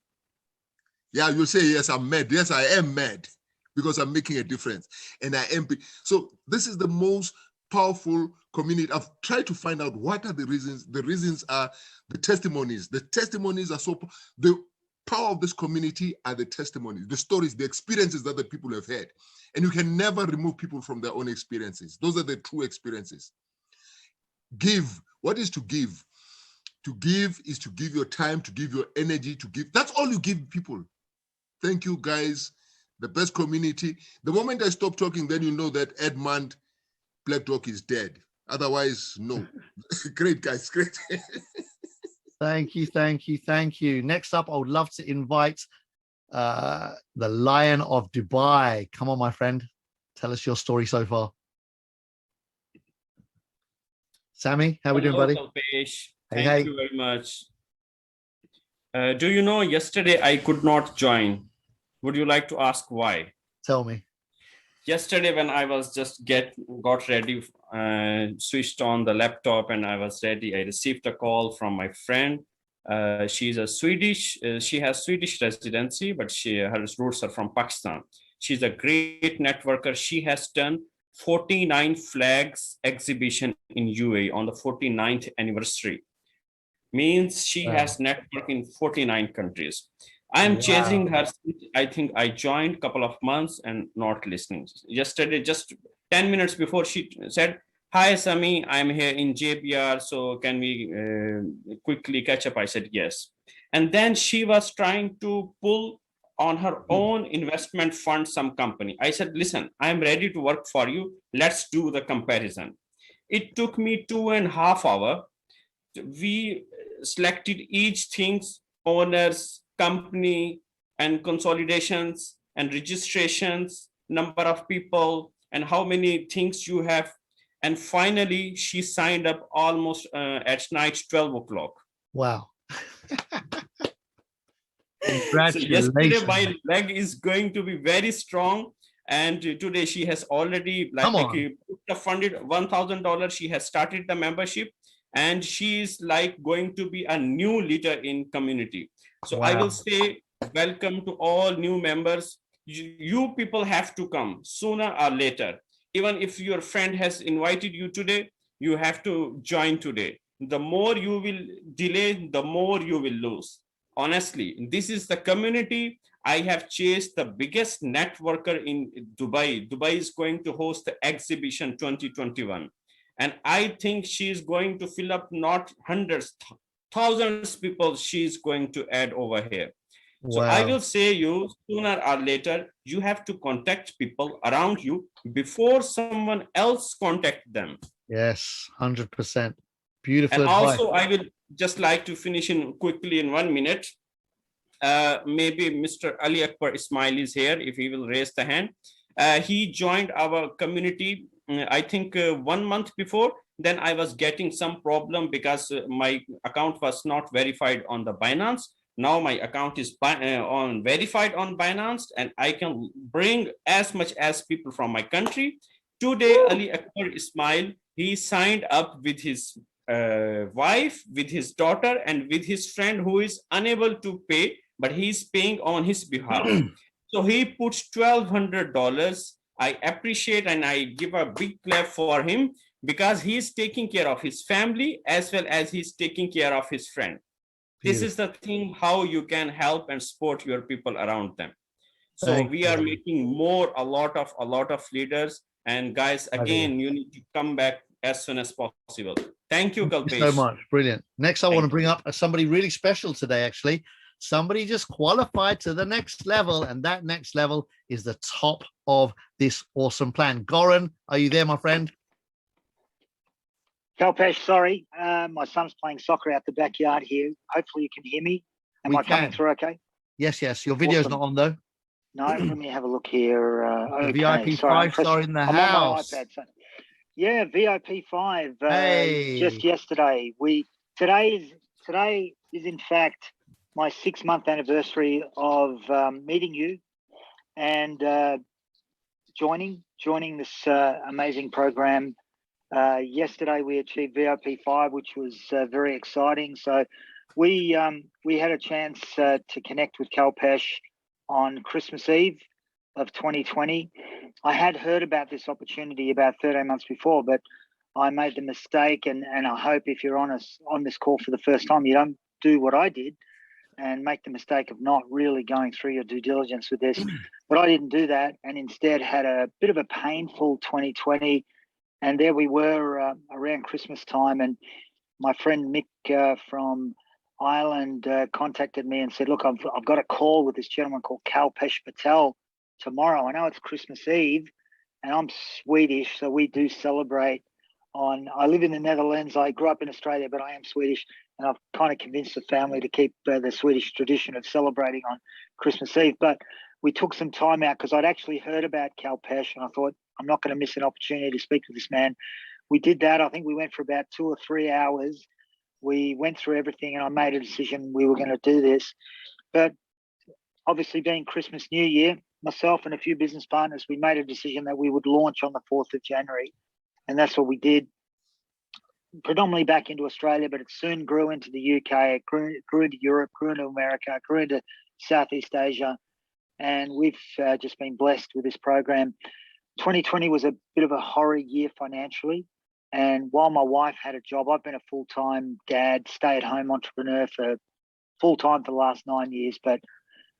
Yeah, you'll say, yes, I'm mad. Yes, I am mad because I'm making a difference. And I am. So this is the most powerful community. I've tried to find out what are the reasons. The reasons are the testimonies. The testimonies are so, the power of this community are the testimonies, the stories, the experiences that the people have had. And you can never remove people from their own experiences. Those are the true experiences. Give. What is to give? To give is to give your time, to give your energy, to give. That's all you give people. Thank you, guys. The best community. The moment I stop talking, then you know that Edmund Black Dog is dead. Otherwise, no. Great, guys. Great. Thank you, thank you, thank you. Next up, I would love to invite the Lion of Dubai. Come on, my friend. Tell us your story so far. Sammy, how are we doing, buddy? Kalpesh. Hey, Thank hey. you very much. Do you know, yesterday I could not join. Would you like to ask why? Tell me. Yesterday, when I was just got ready, switched on the laptop and I was ready, I received a call from my friend. She's a Swedish, she has Swedish residency, but her roots are from Pakistan. She's a great networker. She has done 49 flags exhibition in UAE on the 49th anniversary. Means she has network in 49 countries. I am chasing her. I think I joined a couple of months and not listening. Yesterday, just 10 minutes before, she said, "Hi, Sami, I'm here in JBR. So can we quickly catch up?" I said, yes. And then she was trying to pull on her own investment fund some company. I said, listen, I'm ready to work for you. Let's do the comparison. It took me 2.5 hours. We selected each thing's owners, company, and consolidations and registrations, number of people, and how many things you have. And finally, she signed up almost at night, 12 o'clock. Wow. So yesterday, my leg is going to be very strong. And today she has already funded $1,000. She has started the membership. And she is like going to be a new leader in community. So I will say welcome to all new members. You people have to come sooner or later. Even if your friend has invited you today, you have to join today. The more you will delay, the more you will lose. Honestly, this is the community. I have chased the biggest networker in Dubai. Dubai is going to host the exhibition 2021. And I think she is going to fill up not hundreds, thousands of people she is going to add over here. So I will say you, sooner or later, you have to contact people around you before someone else contact them. Yes, 100%. Beautiful and advice. Also, I will just like to finish quickly in 1 minute. maybe Mr. Ali Akbar Ismail is here, if he will raise the hand. He joined our community, I think 1 month before. Then I was getting some problem because my account was not verified on the Binance. Now my account is verified on Binance, and I can bring as much as people from my country. Today, Ali Akbar Ismail, he signed up with his wife, with his daughter, and with his friend who is unable to pay, but he's paying on his behalf. So he puts $1,200. I appreciate and I give a big clap for him, because he's taking care of his family as well as he's taking care of his friend. This is the thing, how you can help and support your people around them. So we are making a lot of leaders. And guys, again, you need to come back as soon as possible. Thank you, Kalpesh. Thank you so much. Brilliant. Next, I want to bring up somebody really special today, actually. Somebody just qualified to the next level, and that next level is the top of this awesome plan. Goran, are you there, my friend? Kalpesh, sorry. My son's playing soccer out the backyard here. Hopefully you can hear me. Am I coming through okay? Yes, yes. Your video's not on, though. No, let me have a look here. Okay. VIP sorry, 5-star in the I'm house. on my iPad. So. Yeah, VIP 5. Hey. Just yesterday. Today is in fact my 6-month anniversary of meeting you and joining this amazing program. Yesterday we achieved VIP 5, which was very exciting. So we had a chance to connect with Kalpesh on Christmas Eve of 2020. I had heard about this opportunity about 13 months before, but I made the mistake, and I hope if you're on this call for the first time, you don't do what I did and make the mistake of not really going through your due diligence with this. But I didn't do that, and instead had a bit of a painful 2020. And there we were around Christmas time, and my friend Mick from Ireland contacted me and said, look, I've got a call with this gentleman called Kalpesh Patel tomorrow. I know it's Christmas Eve, and I'm Swedish, so we do celebrate I live in the Netherlands. I grew up in Australia, but I am Swedish, and I've kind of convinced the family to keep the Swedish tradition of celebrating on Christmas Eve. But we took some time out because I'd actually heard about Kalpesh, and I thought, I'm not going to miss an opportunity to speak to this man. We did that. I think we went for about 2 or 3 hours. We went through everything, and I made a decision we were going to do this. But obviously, being Christmas, New Year, myself and a few business partners, we made a decision that we would launch on the 4th of January. And that's what we did, predominantly back into Australia, but it soon grew into the UK, it grew into Europe, grew into America, grew into Southeast Asia. And we've just been blessed with this program. 2020 was a bit of a horror year financially. And while my wife had a job, I've been a full-time dad, stay-at-home entrepreneur for full-time for the last 9 years. But,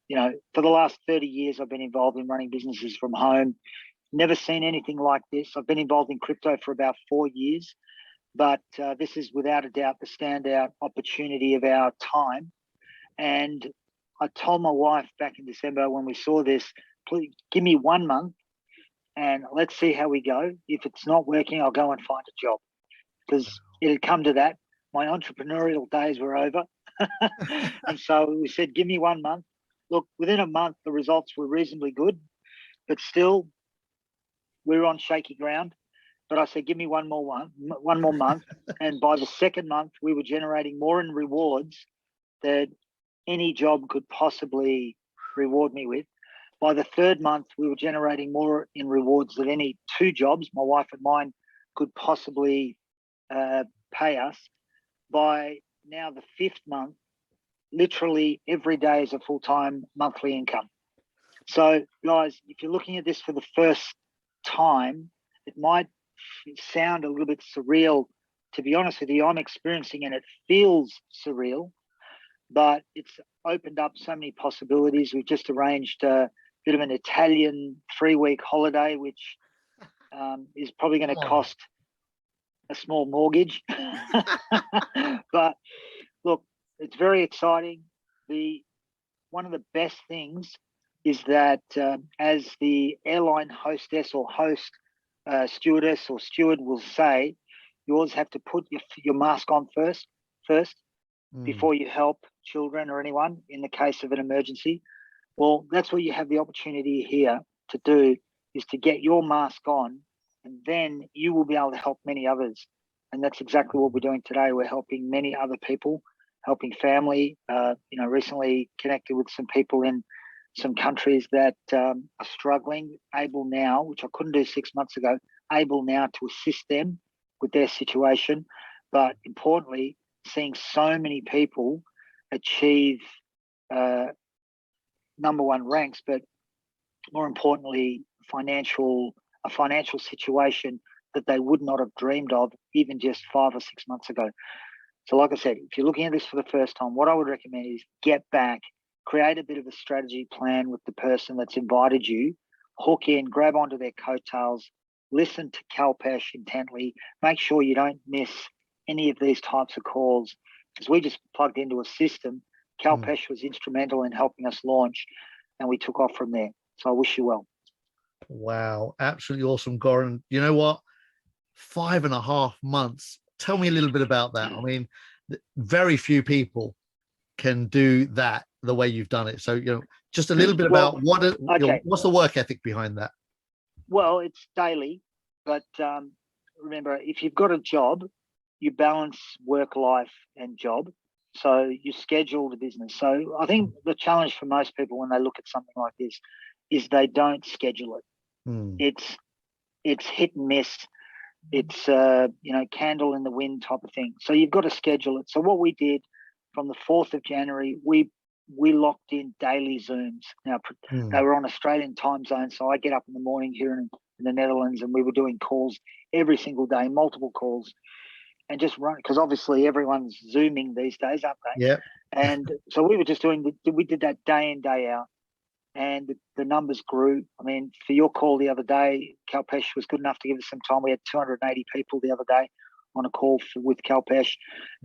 for the last 30 years, I've been involved in running businesses from home. Never seen anything like this. I've been involved in crypto for about 4 years, but this is without a doubt the standout opportunity of our time. And I told my wife back in December when we saw this, please give me 1 month and let's see how we go. If it's not working, I'll go and find a job, because it had come to that. My entrepreneurial days were over. And so we said, give me 1 month. Look, within a month, the results were reasonably good, but still we were on shaky ground. But I said, give me one more month. And by the second month, we were generating more in rewards than any job could possibly reward me with. By the third month, we were generating more in rewards than any 2 jobs, my wife and mine, could possibly pay us. By now the 5th month, literally every day is a full-time monthly income. So guys, if you're looking at this for the first time, it might sound a little bit surreal. To be honest with you, I'm experiencing and it feels surreal, but it's opened up so many possibilities. We've just arranged a bit of an Italian 3-week holiday, which is probably going to cost a small mortgage. But look, it's very exciting. One of the best things is that as the airline hostess or host, stewardess or steward will say, you always have to put your mask on first before you help children or anyone in the case of an emergency. Well, that's what you have the opportunity here to do, is to get your mask on, and then you will be able to help many others. And that's exactly what we're doing today. We're helping many other people, helping family. Recently connected with some people in some countries that are struggling, able now, which I couldn't do 6 months ago, able now to assist them with their situation. But importantly, seeing so many people achieve number one ranks, but more importantly, a financial situation that they would not have dreamed of even just 5 or 6 months ago. So like I said, if you're looking at this for the first time, what I would recommend is get back, create a bit of a strategy plan with the person that's invited you, hook in, grab onto their coattails, listen to Kalpesh intently, make sure you don't miss any of these types of calls, because we just plugged into a system. Kalpesh was instrumental in helping us launch, and we took off from there. So I wish you well. Wow, absolutely awesome, Goran. You know what? 5.5 months. Tell me a little bit about that. I mean, very few people can do that the way you've done it. So, just a little bit about what's the work ethic behind that? Well, it's daily, but remember, if you've got a job, you balance work life and job. So you schedule the business. So I think the challenge for most people when they look at something like this is they don't schedule it. It's hit and miss. It's candle in the wind type of thing. So you've got to schedule it. So what we did from the 4th of January, we locked in daily Zooms. Now they were on Australian time zone, so I get up in the morning here in the Netherlands, and we were doing calls every single day, multiple calls, and just run, because obviously everyone's Zooming these days, aren't they? Yeah. And so we were just we did that day in, day out, and the numbers grew. I mean, for your call the other day, Kalpesh was good enough to give us some time. We had 280 people the other day on a call with Kalpesh.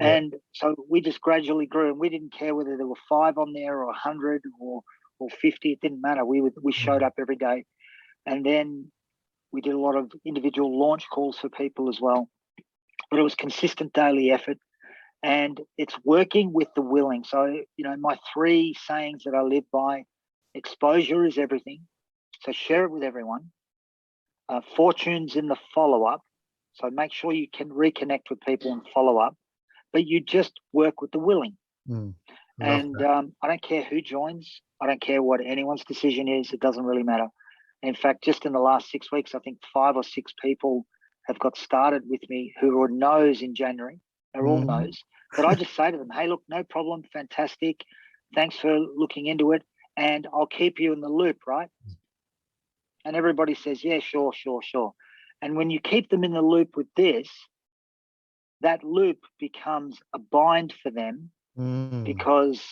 Yeah. And so we just gradually grew, and we didn't care whether there were 5 on there or 100 or 50. It didn't matter. We showed up every day. And then we did a lot of individual launch calls for people as well. But it was consistent daily effort, and it's working with the willing. So, my 3 sayings that I live by: exposure is everything. So share it with everyone. Fortune's in the follow-up. So make sure you can reconnect with people and follow up, but you just work with the willing. And I don't care who joins. I don't care what anyone's decision is. It doesn't really matter. In fact, just in the last 6 weeks, I think 5 or 6 people have got started with me who were no's in January. They're all no's. But I just say to them, hey, look, no problem. Fantastic. Thanks for looking into it. And I'll keep you in the loop, right? And everybody says, yeah, sure. And when you keep them in the loop with this, that loop becomes a bind for them because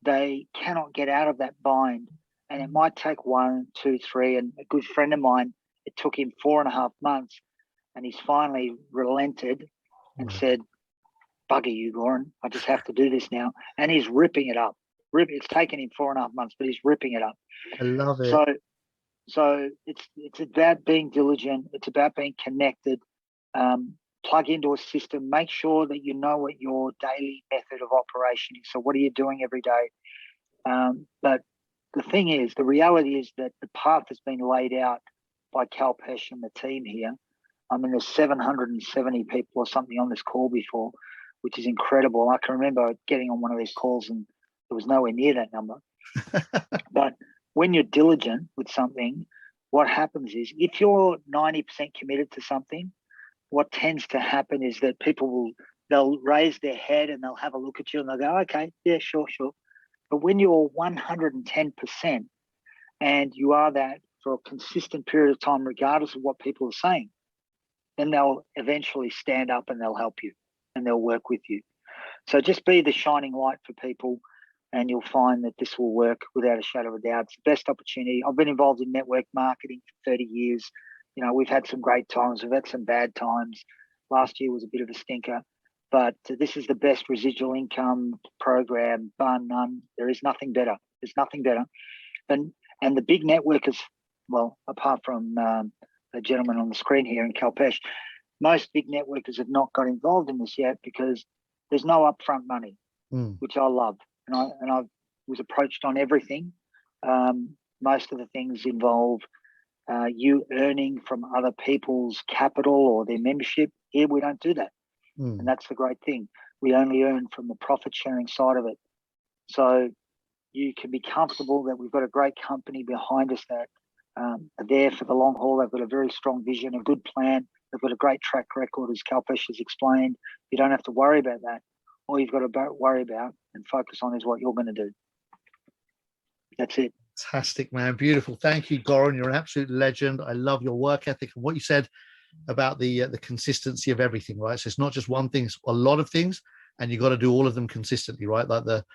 they cannot get out of that bind. And it might take 1, 2, 3. And a good friend of mine, it took him 4.5 months, and he's finally relented and said, bugger you, Goran, I just have to do this now. And he's ripping it up. It's taken him 4.5 months, but he's ripping it up. I love it. So it's about being diligent. It's about being connected. Plug into a system. Make sure that you know what your daily method of operation is. So what are you doing every day? But the thing is, the reality is that the path has been laid out by Kalpesh and the team here. I mean, there's 770 people or something on this call before, which is incredible. I can remember getting on one of these calls and it was nowhere near that number. But when you're diligent with something, what happens is if you're 90% committed to something, what tends to happen is that they'll raise their head and they'll have a look at you and they'll go, okay, yeah, sure. But when you're 110% and you are that for a consistent period of time, regardless of what people are saying, then they'll eventually stand up and they'll help you and they'll work with you. So just be the shining light for people, and you'll find that this will work without a shadow of a doubt. It's the best opportunity. I've been involved in network marketing for 30 years. We've had some great times. We've had some bad times. Last year was a bit of a stinker, but this is the best residual income program, bar none. There is nothing better. There's nothing better. And the big networkers, well, apart from the gentleman on the screen here in Kalpesh, most big networkers have not got involved in this yet because there's no upfront money. which I love. And I was approached on everything. Most of the things involve you earning from other people's capital or their membership. Here, we don't do that. And that's the great thing. We only earn from the profit sharing side of it. So you can be comfortable that we've got a great company behind us that are there for the long haul. They've got a very strong vision, a good plan. They've got a great track record, as Kalpesh has explained. You don't have to worry about that. All you've got to worry about and focus on is what you're going to do. That's it. Fantastic, man. Beautiful. Thank you, Goran. You're an absolute legend. I love your work ethic and what you said about the consistency of everything, right? So it's not just one thing, it's a lot of things, and you got to do all of them consistently, right? Like the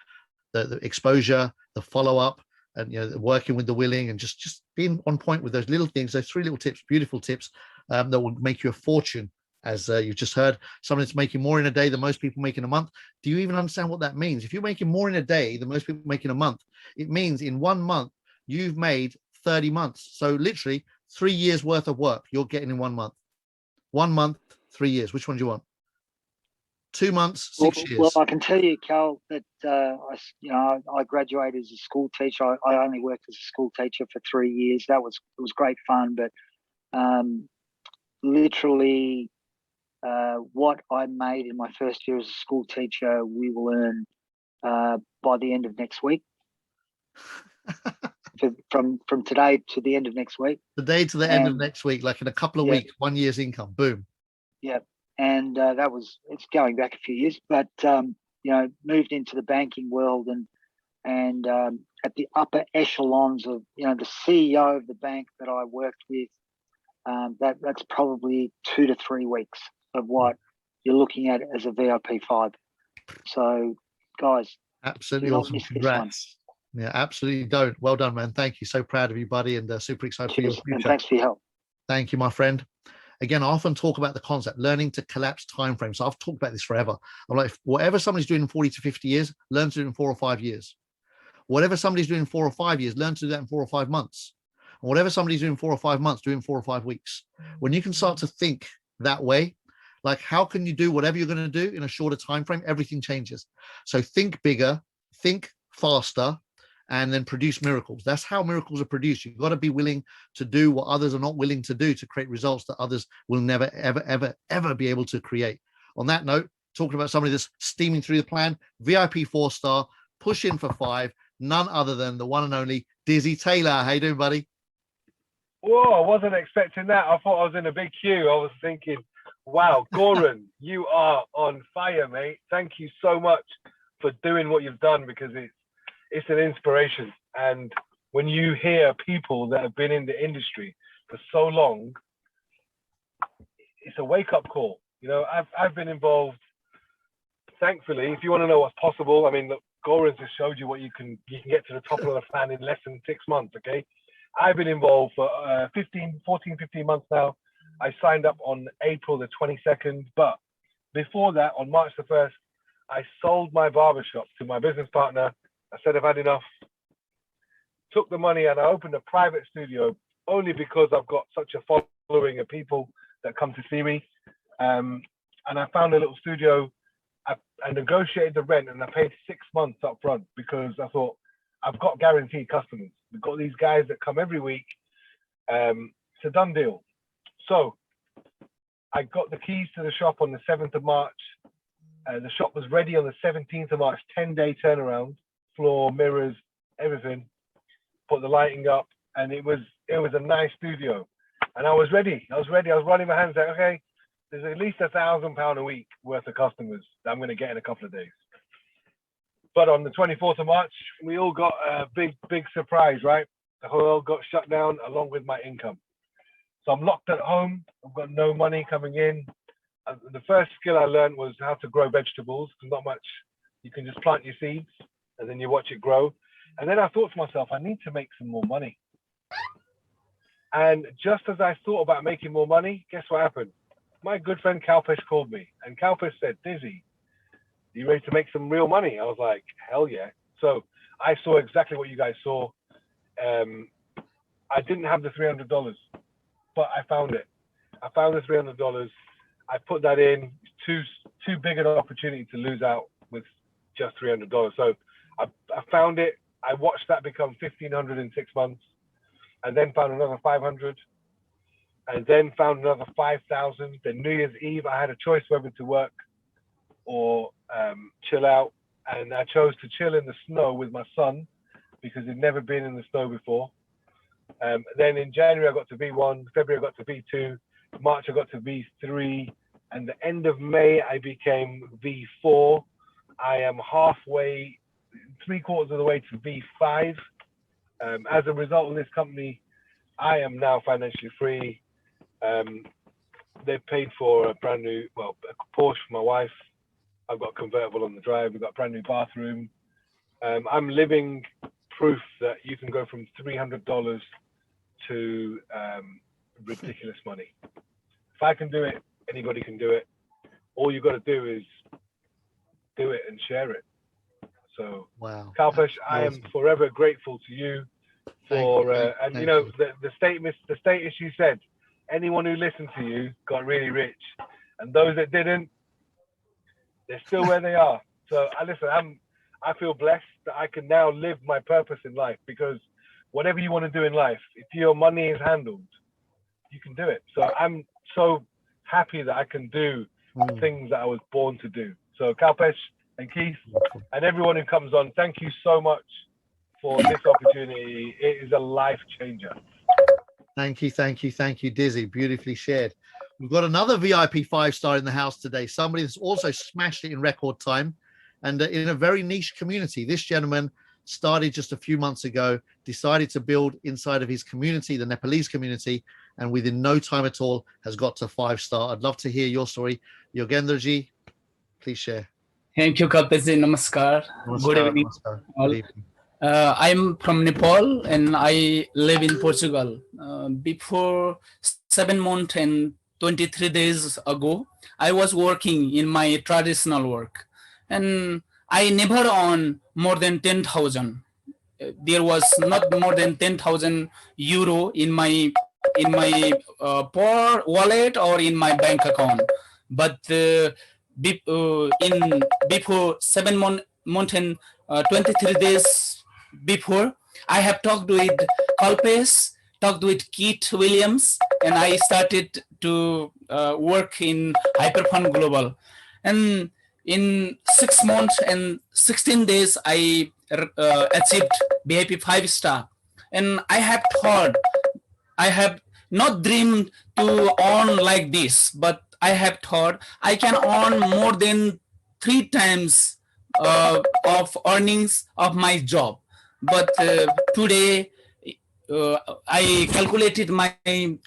exposure, the follow-up, and working with the willing, and just being on point with those little things, those 3 little tips, beautiful tips that will make you a fortune. As you've just heard, someone that's making more in a day than most people make in a month. Do you even understand what that means? If you're making more in a day than most people make in a month, it means in 1 month, you've made 30 months. So literally 3 years worth of work you're getting in 1 month. 1 month, 3 years. Which one do you want? 2 months, 6 years. Well, I can tell you, Cal, that I graduated as a school teacher. I only worked as a school teacher for 3 years. It was great fun, but literally what I made in my first year as a school teacher, we will earn by the end of next week. From today to the end of next week. The day to the end of next week, like in a couple of weeks, 1 year's income, boom. Yeah, and it's going back a few years, but moved into the banking world and at the upper echelons of the CEO of the bank that I worked with. That's probably 2 to 3 weeks of what you're looking at as a VIP 5. So, guys, absolutely awesome. Congrats. Yeah, absolutely don't. Well done, man. Thank you. So proud of you, buddy, and super excited for your future. And thanks for your help. Thank you, my friend. Again, I often talk about the concept, learning to collapse timeframes. So I've talked about this forever. I'm like, whatever somebody's doing in 40 to 50 years, learn to do it in 4 or 5 years. Whatever somebody's doing in 4 or 5 years, learn to do that in 4 or 5 months. And whatever somebody's doing in 4 or 5 months, do it in 4 or 5 weeks. When you can start to think that way, like how can you do whatever you're going to do in a shorter time frame? Everything changes. So think bigger, think faster, and then produce miracles. That's how miracles are produced. You've got to be willing to do what others are not willing to do to create results that others will never, ever, ever, ever be able to create. On that note, talking about somebody that's steaming through the plan, VIP 4-star, push in for 5, none other than the one and only Dizzy Taylor. How you doing, buddy? Whoa, I wasn't expecting that. I thought I was in a big queue. I was thinking, wow, Goran, you are on fire, mate. Thank you so much for doing what you've done, because it's an inspiration. And when you hear people that have been in the industry for so long, it's a wake-up call. I've been involved, thankfully. If you want to know what's possible, I mean, look, Goran just showed you what you can get to the top of the fan in less than 6 months, okay? I've been involved for 15 months now. I signed up on April the 22nd, but before that, on March the 1st, I sold my barbershop to my business partner. I said, I've had enough. Took the money and I opened a private studio, only because I've got such a following of people that come to see me. And I found a little studio. I negotiated the rent and I paid 6 months up front, because I thought, I've got guaranteed customers. We've got these guys that come every week. It's a done deal. So I got the keys to the shop on the 7th of March. The shop was ready on the 17th of March, 10-day turnaround, floor, mirrors, everything. Put the lighting up, and it was a nice studio. And I was ready. I was running my hands like, okay, there's at least £1,000 a week worth of customers that I'm going to get in a couple of days. But on the 24th of March, we all got a big surprise, right? The whole world got shut down along with my income. So I'm locked at home. I've got no money coming in. The first skill I learned was how to grow vegetables. Not much. You can just plant your seeds and then you watch it grow. And then I thought to myself, I need to make some more money. And just as I thought about making more money, guess what happened? My good friend Kalpesh called me, and Kalpesh said, Dizzy, are you ready to make some real money? I was like, hell yeah. So I saw exactly what you guys saw. I didn't have the $300, but I found it. I found the $300. I put that in. Too big an opportunity to lose out with just $300. So I found it. I watched that become 1,500 in 6 months, and then found another 500, and then found another 5,000. Then New Year's Eve, I had a choice whether to work or chill out, and I chose to chill in the snow with my son because he'd never been in the snow before. Then in January I got to V1, February I got to V2, March I got to V3, and the end of May I became V4. I am halfway, 3/4 of the way to V5. As a result of this company, I am now financially free. They paid for a brand new, well, a Porsche for my wife. I've got a convertible on the drive. We've got a brand new bathroom. I'm living proof that you can go from $300 to ridiculous money. If I can do it, anybody can do it. All you got to do is do it and share it. So, Wow. Kalpesh, I am Awesome. forever grateful to you for, and you know, the status you said, anyone who listened to you got really rich, and those that didn't, they're still where they are. So I feel blessed that I can now live my purpose in life, because whatever you want to do in life, if your money is handled, you can do it. So I'm so happy that I can do the things that I was born to do. So Kalpesh and Keith and everyone who comes on, thank you so much for this opportunity. It is a life changer. Thank you, thank you, thank you, Dizzy. Beautifully shared. We've got another VIP 5-star in the house today. Somebody that's also smashed it in record time, and in a very niche community. This gentleman started just a few months ago, decided to build inside of his community, the Nepalese community, and within no time at all has got to 5-star. I'd love to hear your story. Yogendraji, please share. Thank you, Kalpesh. Namaskar. Good Namaskar, evening. namaskar. all. Good evening. I'm from Nepal and I live in Portugal. Before 7 months and 23 days ago, I was working in my traditional work, and I never earned more than 10,000. There was not more than 10,000 euro in my per wallet or in my bank account. But before 7 months and 23 days before, I have talked with Kalpesh, talked with Keith Williams, and I started to work in Hyperfund Global. And in 6 months and 16 days, I achieved VIP 5-star. And I have thought, I have not dreamed to earn like this, but I have thought I can earn more than 3 times of earnings of my job. But today I calculated my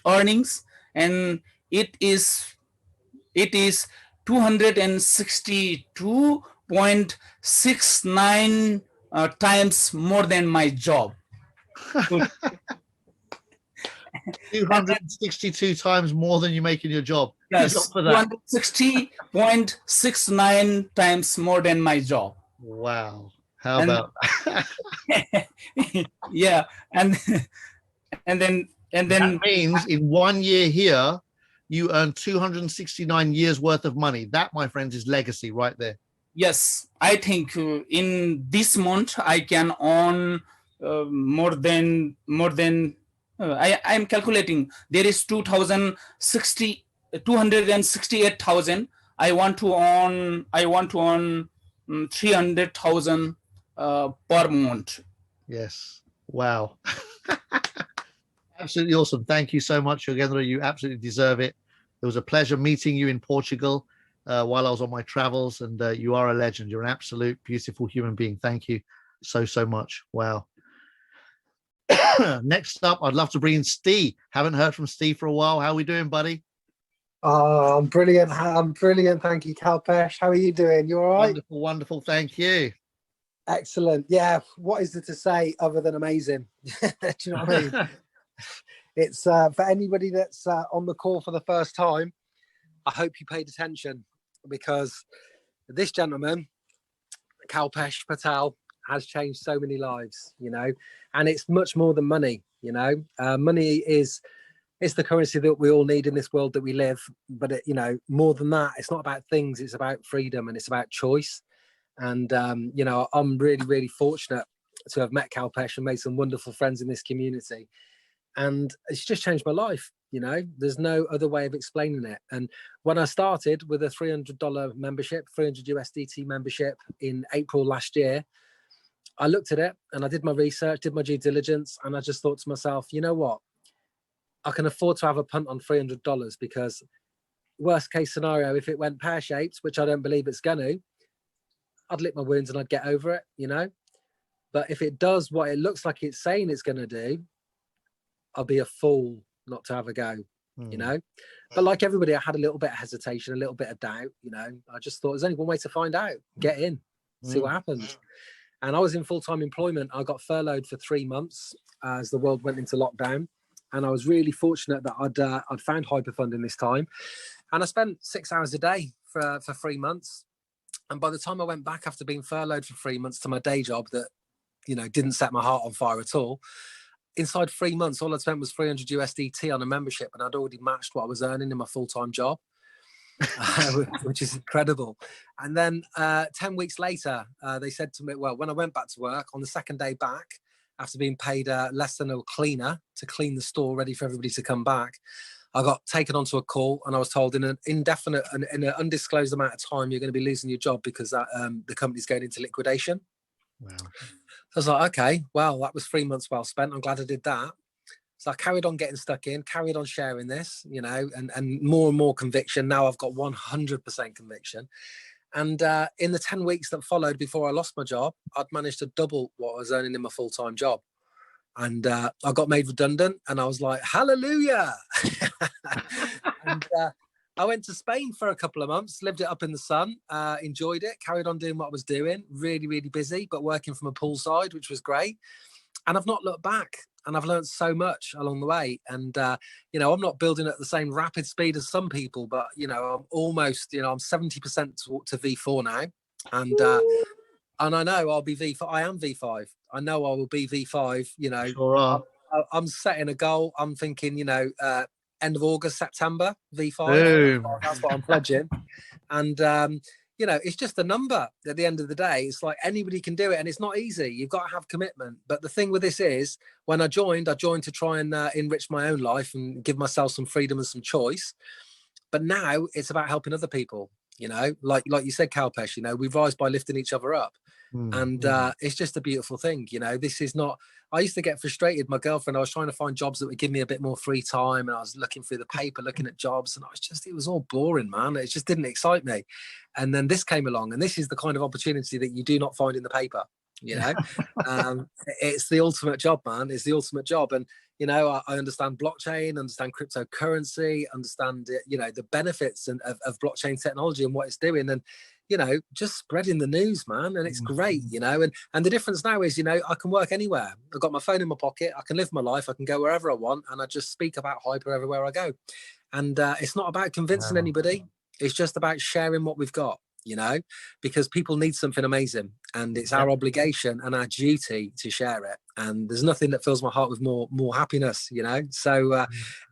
earnings, and it is 262.69 times more than my job. 262 times more than you make in your job. Yes, 260.69 times more than my job. Wow. How about yeah, and then that means in 1 year here, you earn 269 years worth of money. That, my friends, is legacy right there. yes, I think in this month I can earn more than I am calculating. There is 268,000. I want to earn 300,000 per month. Yes. Wow. Absolutely awesome. Thank you so much, Yogendra. You absolutely deserve it. It was a pleasure meeting you in Portugal while I was on my travels, and you are a legend. You're an absolute beautiful human being. Thank you so much. Wow. Next up, I'd love to bring in Steve. Haven't heard from Steve for a while. How are we doing, buddy? I'm brilliant. I'm brilliant. Thank you, Kalpesh. How are you doing? You all right? Wonderful, wonderful. Thank you. Excellent. Yeah. What is there to say other than amazing? Do you know what I mean? It's for anybody that's on the call for the first time, I hope you paid attention, because this gentleman, Kalpesh Patel, has changed so many lives, you know, and it's much more than money, you know. Money is the currency that we all need in this world that we live, but you know, more than that, it's not about things, it's about freedom, and it's about choice. And you know, I'm really, really fortunate to have met Kalpesh and made some wonderful friends in this community. And it's just changed my life. You know, there's no other way of explaining it. And when I started with a $300 membership, 300 USDT membership in April last year, I looked at it and I did my research, did my due diligence, and I just thought to myself, you know what? I can afford to have a punt on $300 because worst case scenario, if it went pear-shaped, which I don't believe it's going to, I'd lick my wounds and I'd get over it, you know? But if it does what it looks like it's saying it's going to do, I'll be a fool not to have a go, you know? But like everybody, I had a little bit of hesitation, a little bit of doubt, you know? I just thought there's only one way to find out, get in, see what happens. And I was in full-time employment. I got furloughed for 3 months as the world went into lockdown. And I was really fortunate that I'd found Hyperfunding this time. And I spent 6 hours a day for 3 months. And by the time I went back after being furloughed for 3 months to my day job that, you know, didn't set my heart on fire at all, inside 3 months, all I'd spent was 300 USDT on a membership, and I'd already matched what I was earning in my full-time job, which is incredible. And then 10 weeks later, they said to me, well, when I went back to work on the second day back, after being paid less than a cleaner to clean the store ready for everybody to come back, I got taken onto a call and I was told in an indefinite and in an undisclosed amount of time, you're going to be losing your job because the company's going into liquidation. Wow. So I was like, okay, well, that was 3 months well spent. I'm glad I did that. So I carried on getting stuck in, carried on sharing this, you know, and more conviction. Now I've got 100% conviction. And in the 10 weeks that followed before I lost my job, I'd managed to double what I was earning in my full-time job. And I got made redundant and I was like, hallelujah. And I went to Spain for a couple of months, lived it up in the sun, enjoyed it, carried on doing what I was doing, really, really busy, but working from a poolside, which was great. And I've not looked back, and I've learned so much along the way. And, you know, I'm not building at the same rapid speed as some people, but, you know, I'm almost, you know, I'm 70% to V4 now. And I know I'll be V5. I am V5. I know I will be V5, you know. Sure are. I'm setting a goal. I'm thinking, you know, end of August, September, V5. Boom. That's what I'm pledging. And, you know, it's just a number at the end of the day. It's like anybody can do it and it's not easy. You've got to have commitment. But the thing with this is when I joined to try and enrich my own life and give myself some freedom and some choice. But now it's about helping other people, you know, like you said, Kalpesh, you know, we rise by lifting each other up. And it's just a beautiful thing. You know, this is not, I used to get frustrated. My girlfriend, I was trying to find jobs that would give me a bit more free time. And I was looking through the paper, looking at jobs, and it was all boring, man. It just didn't excite me. And then this came along, and this is the kind of opportunity that you do not find in the paper. You know, it's the ultimate job, man. It's the ultimate job. And, you know, I understand blockchain, understand cryptocurrency, understand, you know, the benefits of blockchain technology and what it's doing. And, you know, just spreading the news, man. And it's great, you know, and the difference now is, you know, I can work anywhere. I've got my phone in my pocket. I can live my life. I can go wherever I want. And I just speak about Hyper everywhere I go. And it's not about convincing anybody. It's just about sharing what we've got, you know, because people need something amazing. And it's our obligation and our duty to share it. And there's nothing that fills my heart with more happiness, you know. So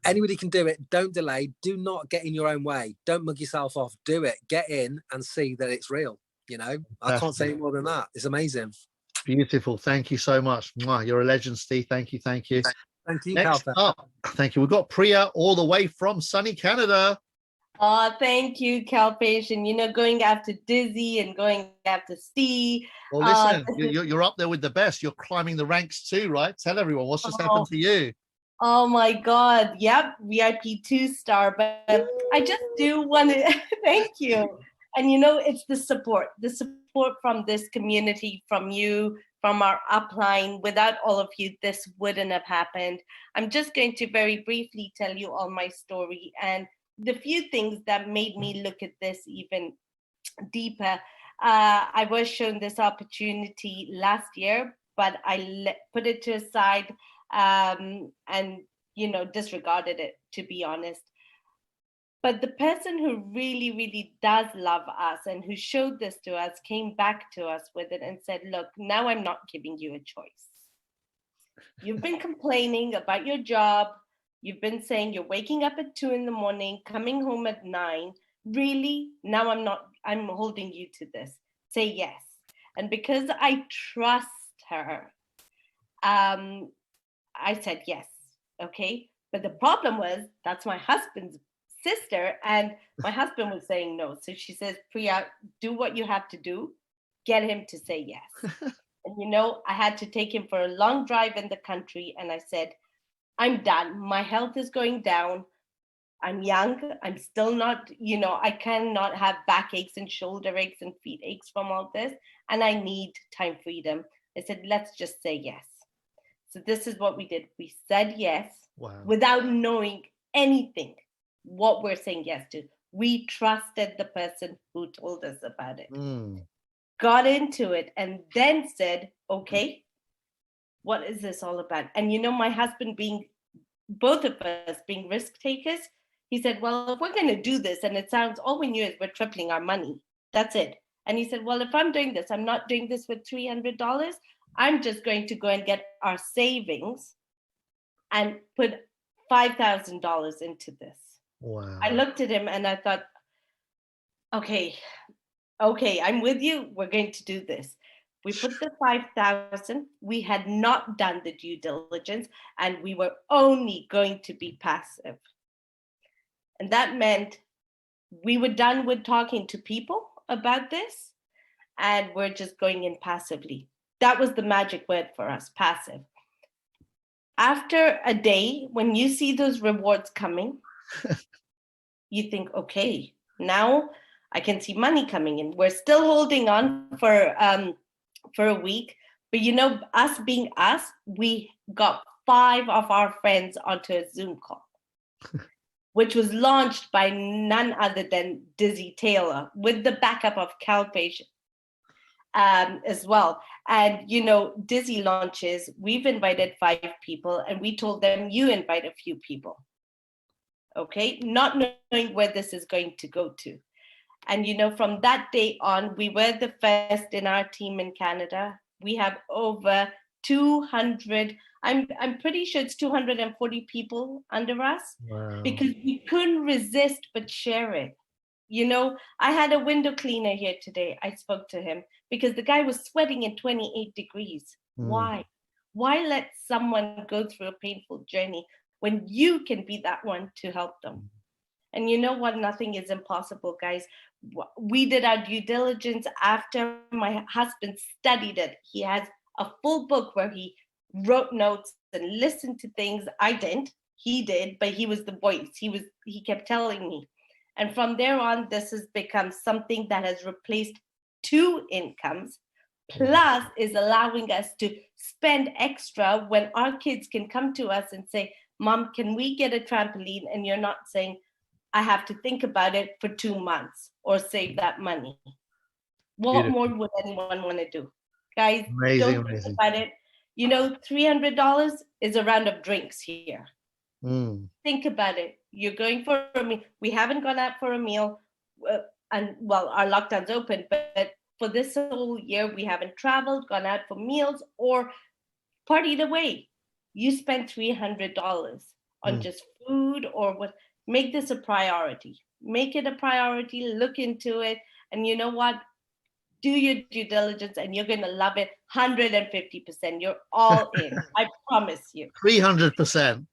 anybody can do it. Don't delay. Do not get in your own way. Don't mug yourself off. Do it. Get in and see that it's real. You know, I can't say any more than that. It's amazing. Beautiful. Thank you so much. Mwah, you're a legend, Steve. Thank you. Thank you. Thank you, Next up, thank you. We've got Priya all the way from sunny Canada. Oh, thank you, Kalpesh. And, you know, going after Dizzy and going after Steve. Well, listen, you're up there with the best. You're climbing the ranks too, right? Tell everyone what's just happened to you. Oh, my God. Yep, VIP 2-star. But I just do want to thank you. And, you know, it's the support from this community, from you, from our upline. Without all of you, this wouldn't have happened. I'm just going to very briefly tell you all my story and the few things that made me look at this even deeper. I was shown this opportunity last year, but I put it to the side and, you know, disregarded it, to be honest. But the person who really, really does love us and who showed this to us came back to us with it and said, look, now I'm not giving you a choice. You've been complaining about your job. You've been saying you're waking up at 2 a.m, coming home at 9. Really? Now I'm holding you to this. Say yes. And because I trust her, I said yes. Okay. But the problem was that's my husband's sister, and my husband was saying no. So she says, Priya, do what you have to do, get him to say yes. And you know, I had to take him for a long drive in the country, and I said, I'm done. My health is going down. I'm young. I'm still not, you know, I cannot have backaches and shoulder aches and feet aches from all this. And I need time freedom. I said, let's just say yes. So this is what we did. We said yes without knowing anything what we're saying yes to. We trusted the person who told us about it, got into it, and then said, okay, what is this all about? And you know, my husband being, both of us being risk takers, he said, well, if we're going to do this, and it sounds, all we knew is we're tripling our money. That's it. And he said, well, if I'm doing this, I'm not doing this with $300. I'm just going to go and get our savings and put $5,000 into this. Wow. I looked at him and I thought, okay, I'm with you. We're going to do this. We put the 5,000. We had not done the due diligence, and we were only going to be passive. And that meant we were done with talking to people about this, and we're just going in passively. That was the magic word for us, passive. After a day, when you see those rewards coming, you think, okay, now I can see money coming in. We're still holding on for a week, but you know, us being us, we got 5 of our friends onto a Zoom call, which was launched by none other than Dizzy Taylor with the backup of CalPage as well. And you know, Dizzy launches, we've invited 5 people, and we told them, you invite a few people. Okay, not knowing where this is going to go to. And you know, from that day on, we were the first in our team in Canada. We have over 200, I'm pretty sure it's 240 people under us. Wow. Because we couldn't resist but share it. You know, I had a window cleaner here today. I spoke to him because the guy was sweating in 28 degrees. Why? Why let someone go through a painful journey when you can be that one to help them? And you know what? Nothing is impossible, guys. We did our due diligence after my husband studied it. He has a full book where he wrote notes and listened to things. I didn't. He did, but he was the voice. He kept telling me. And from there on, this has become something that has replaced 2 incomes, plus is allowing us to spend extra when our kids can come to us and say, Mom, can we get a trampoline? And you're not saying, I have to think about it for 2 months or save that money. What more would anyone want to do? Guys, don't think about it. You know, $300 is a round of drinks here. Think about it. You're going for a meal. We haven't gone out for a meal, and well, our lockdown's open, but for this whole year, we haven't traveled, gone out for meals, or partied away. You spend $300 on just food or what. Make this a priority. Make it a priority. Look into it. And you know what? Do your due diligence and you're going to love it 150%. You're all in. I promise you. 300%.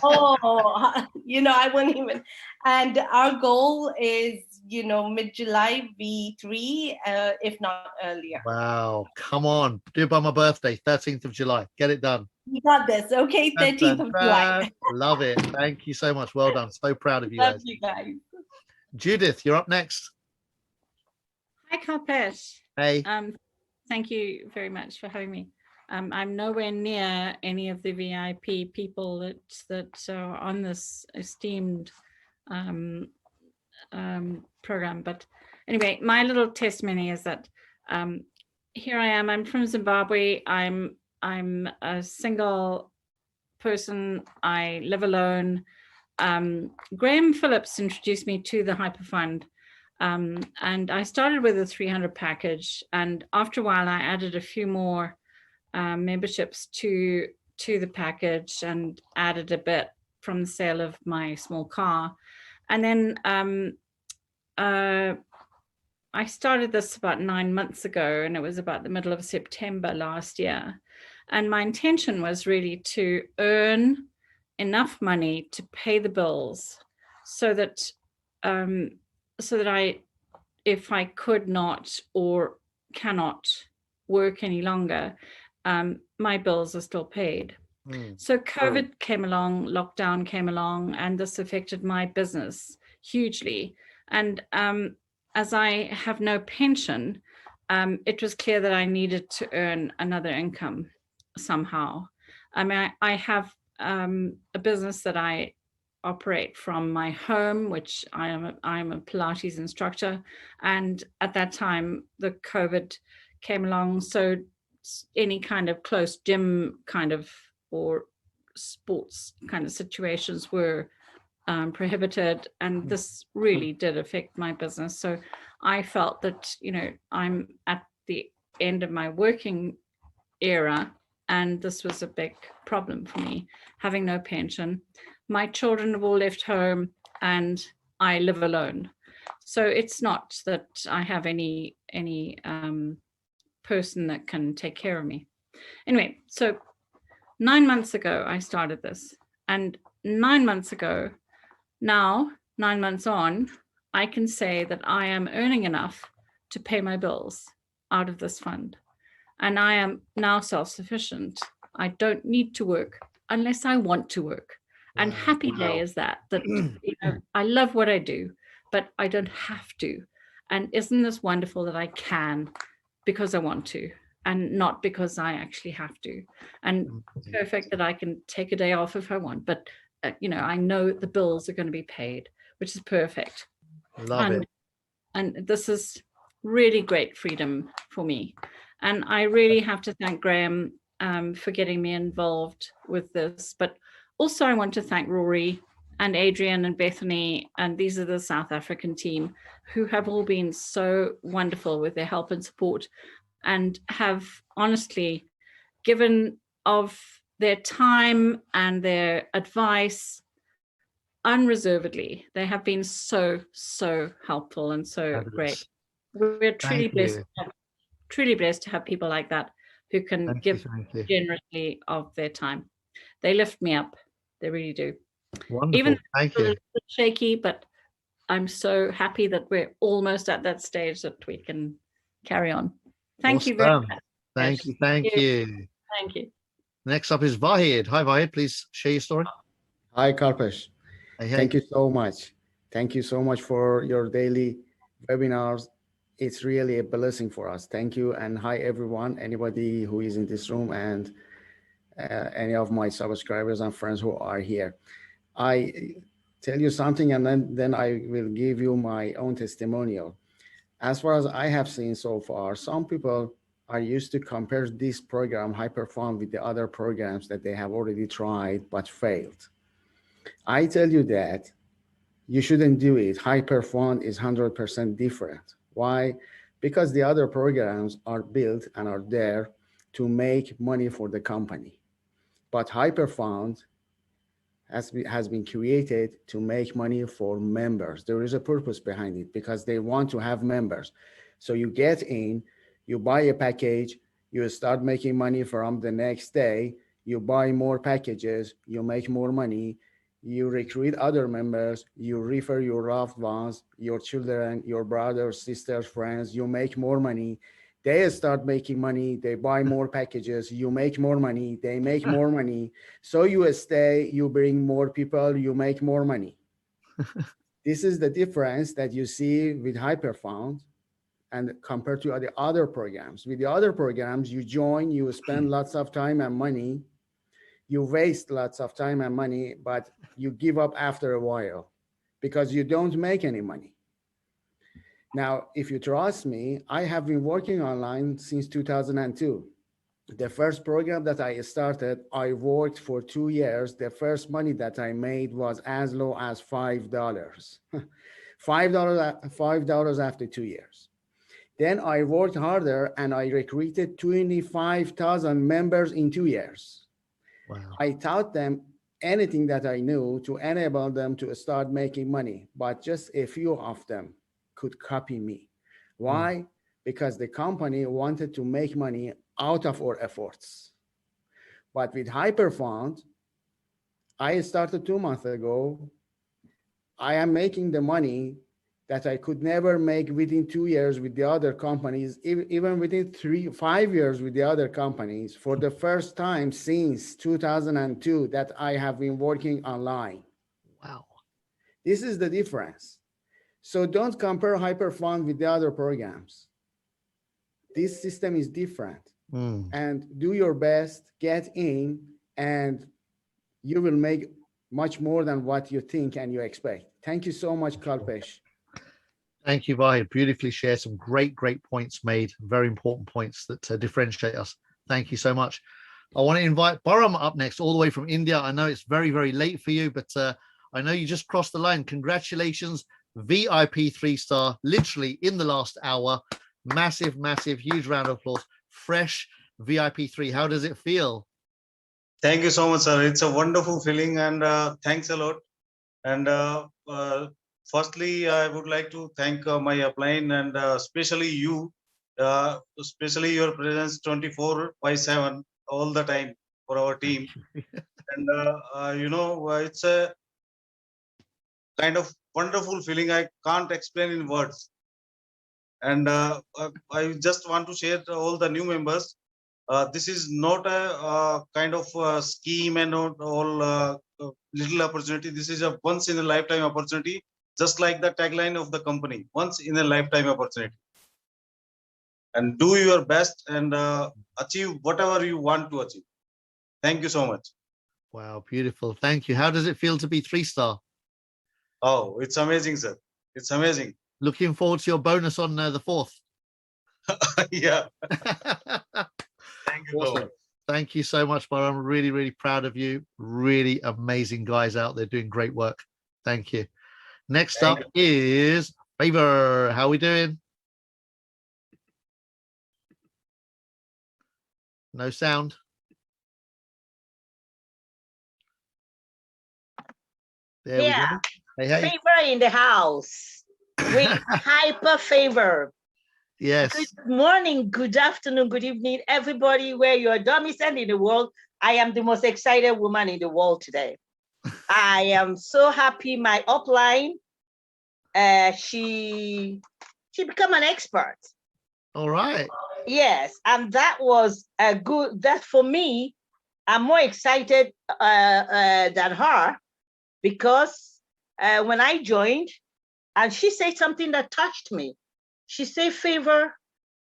Oh, you know, I wouldn't even. And our goal is, you know, mid-July V3, if not earlier. Wow. Come on. Do it by my birthday, 13th of July. Get it done. You got this. Okay, 13th of July. Love it. Thank you so much. Well done. So proud of you Love guys. you guys. Judith, you're up next. Hi, Kalpesh. Hey. Thank you very much for having me. I'm nowhere near any of the VIP people that are on this esteemed program. But anyway, my little testimony is that here I am. I'm from Zimbabwe. I'm a single person. I live alone. Graham Phillips introduced me to the Hyperfund. And I started with a 300 package. And after a while, I added a few more memberships to the package and added a bit from the sale of my small car. And then I started this about 9 months ago, and it was about the middle of September last year. And my intention was really to earn enough money to pay the bills so that I, if I could not or cannot work any longer, my bills are still paid. So COVID came along, lockdown came along, and this affected my business hugely. And as I have no pension, it was clear that I needed to earn another income somehow. I mean, I have a business that I operate from my home, which I'm a Pilates instructor. And at that time, the COVID came along. So any kind of close gym kind of or sports kind of situations were prohibited, and this really did affect my business. So I felt that, you know, I'm at the end of my working era, and this was a big problem for me, having no pension. My children have all left home, and I live alone. So it's not that I have any person that can take care of me. Anyway, so 9 months ago, I started this. And 9 months ago, now, 9 months on, I can say that I am earning enough to pay my bills out of this fund. And I am now self-sufficient. I don't need to work unless I want to work. And happy day is that you know, I love what I do, but I don't have to. And isn't this wonderful that I can because I want to, and not because I actually have to? And perfect that I can take a day off if I want, but you know, I know the bills are going to be paid, which is perfect. Love it. And this is really great freedom for me. And I really have to thank Graham for getting me involved with this. But also I want to thank Rory and Adrian and Bethany, and these are the South African team, who have all been so wonderful with their help and support, and have honestly given of their time and their advice unreservedly. They have been so helpful and so great. We're truly blessed to have people like that who can give generously of their time. They lift me up. They really do. Wonderful. Even Thank you. a bit shaky, but I'm so happy that we're almost at that stage that we can carry on. Thank you very Awesome. much. Thank you. Thank you. Thank you. Next up is Vahid. Hi, Vahid. Please share your story. Hi, Kalpesh. Hey, Thank you so much. Thank you so much for your daily webinars. It's really a blessing for us. Thank you. And hi, everyone, anybody who is in this room, and any of my subscribers and friends who are here. I tell you something, and then I will give you my own testimonial. As far as I have seen so far, some people are used to compare this program, Hyperfund, with the other programs that they have already tried but failed. I tell you that you shouldn't do it. Hyperfund is 100% different. Why? Because the other programs are built and are there to make money for the company. But Hyperfund has been created to make money for members. There is a purpose behind it, because they want to have members. So you get in, you buy a package, you start making money from the next day, you buy more packages, you make more money, you recruit other members, you refer your loved ones, your children, your brothers, sisters, friends, you make more money. They start making money, they buy more packages, you make more money, they make more money. So you stay, you bring more people, you make more money. This is the difference that you see with Hyperfund and compared to the other programs. With the other programs, you join, you spend lots of time and money, you waste lots of time and money, but you give up after a while because you don't make any money. Now, if you trust me, I have been working online since 2002. The first program that I started, I worked for 2 years. The first money that I made was as low as $5. $5 after 2 years. Then I worked harder and I recruited 25,000 members in 2 years. Wow. I taught them anything that I knew to enable them to start making money, but just a few of them could copy me. Why? Because the company wanted to make money out of our efforts. But with Hyperfund, I started 2 months ago. I am making the money that I could never make within 2 years with the other companies, even within 5 years with the other companies, for the first time since 2002 that I have been working online. Wow. This is the difference. So don't compare Hyperfund with the other programs. This system is different. And do your best, get in, and you will make much more than what you think and you expect. Thank you so much, Kalpesh. Thank you, Vahid. Beautifully shared, some great points made, very important points that differentiate us. Thank you so much. I want to invite Baram up next, all the way from India. I know it's very late for you, but I know you just crossed the line. Congratulations, VIP 3-star, literally in the last hour. Massive, huge round of applause. Fresh VIP 3. How does it feel? Thank you so much, sir. It's a wonderful feeling, and thanks a lot. And firstly, I would like to thank my upline and especially you, especially your presence 24/7 all the time for our team. And it's a kind of wonderful feeling I can't explain in words. And I just want to share to all the new members. This is not a kind of scheme and not all little opportunity. This is a once in a lifetime opportunity, just like the tagline of the company, once in a lifetime opportunity. And do your best and achieve whatever you want to achieve. Thank you so much. Wow, beautiful. Thank you. How does it feel to be 3-star? Oh, it's amazing, sir. It's amazing. Looking forward to your bonus on the 4th. Yeah. Thank you. Awesome. Thank you so much, Baram. I'm really proud of you. Really amazing guys out there doing great work. Thank you. Next up is Favor. How are we doing? No sound. There we go. Hey. Favor in the house with Hyper Favor. Yes. Good morning, good afternoon, good evening, everybody, where you are domiciled in the world. I am the most excited woman in the world today. I am so happy. My upline, she became an expert. All right. Yes, and that was a good. That for me, I'm more excited than her, because when I joined, and she said something that touched me. She said, Favor,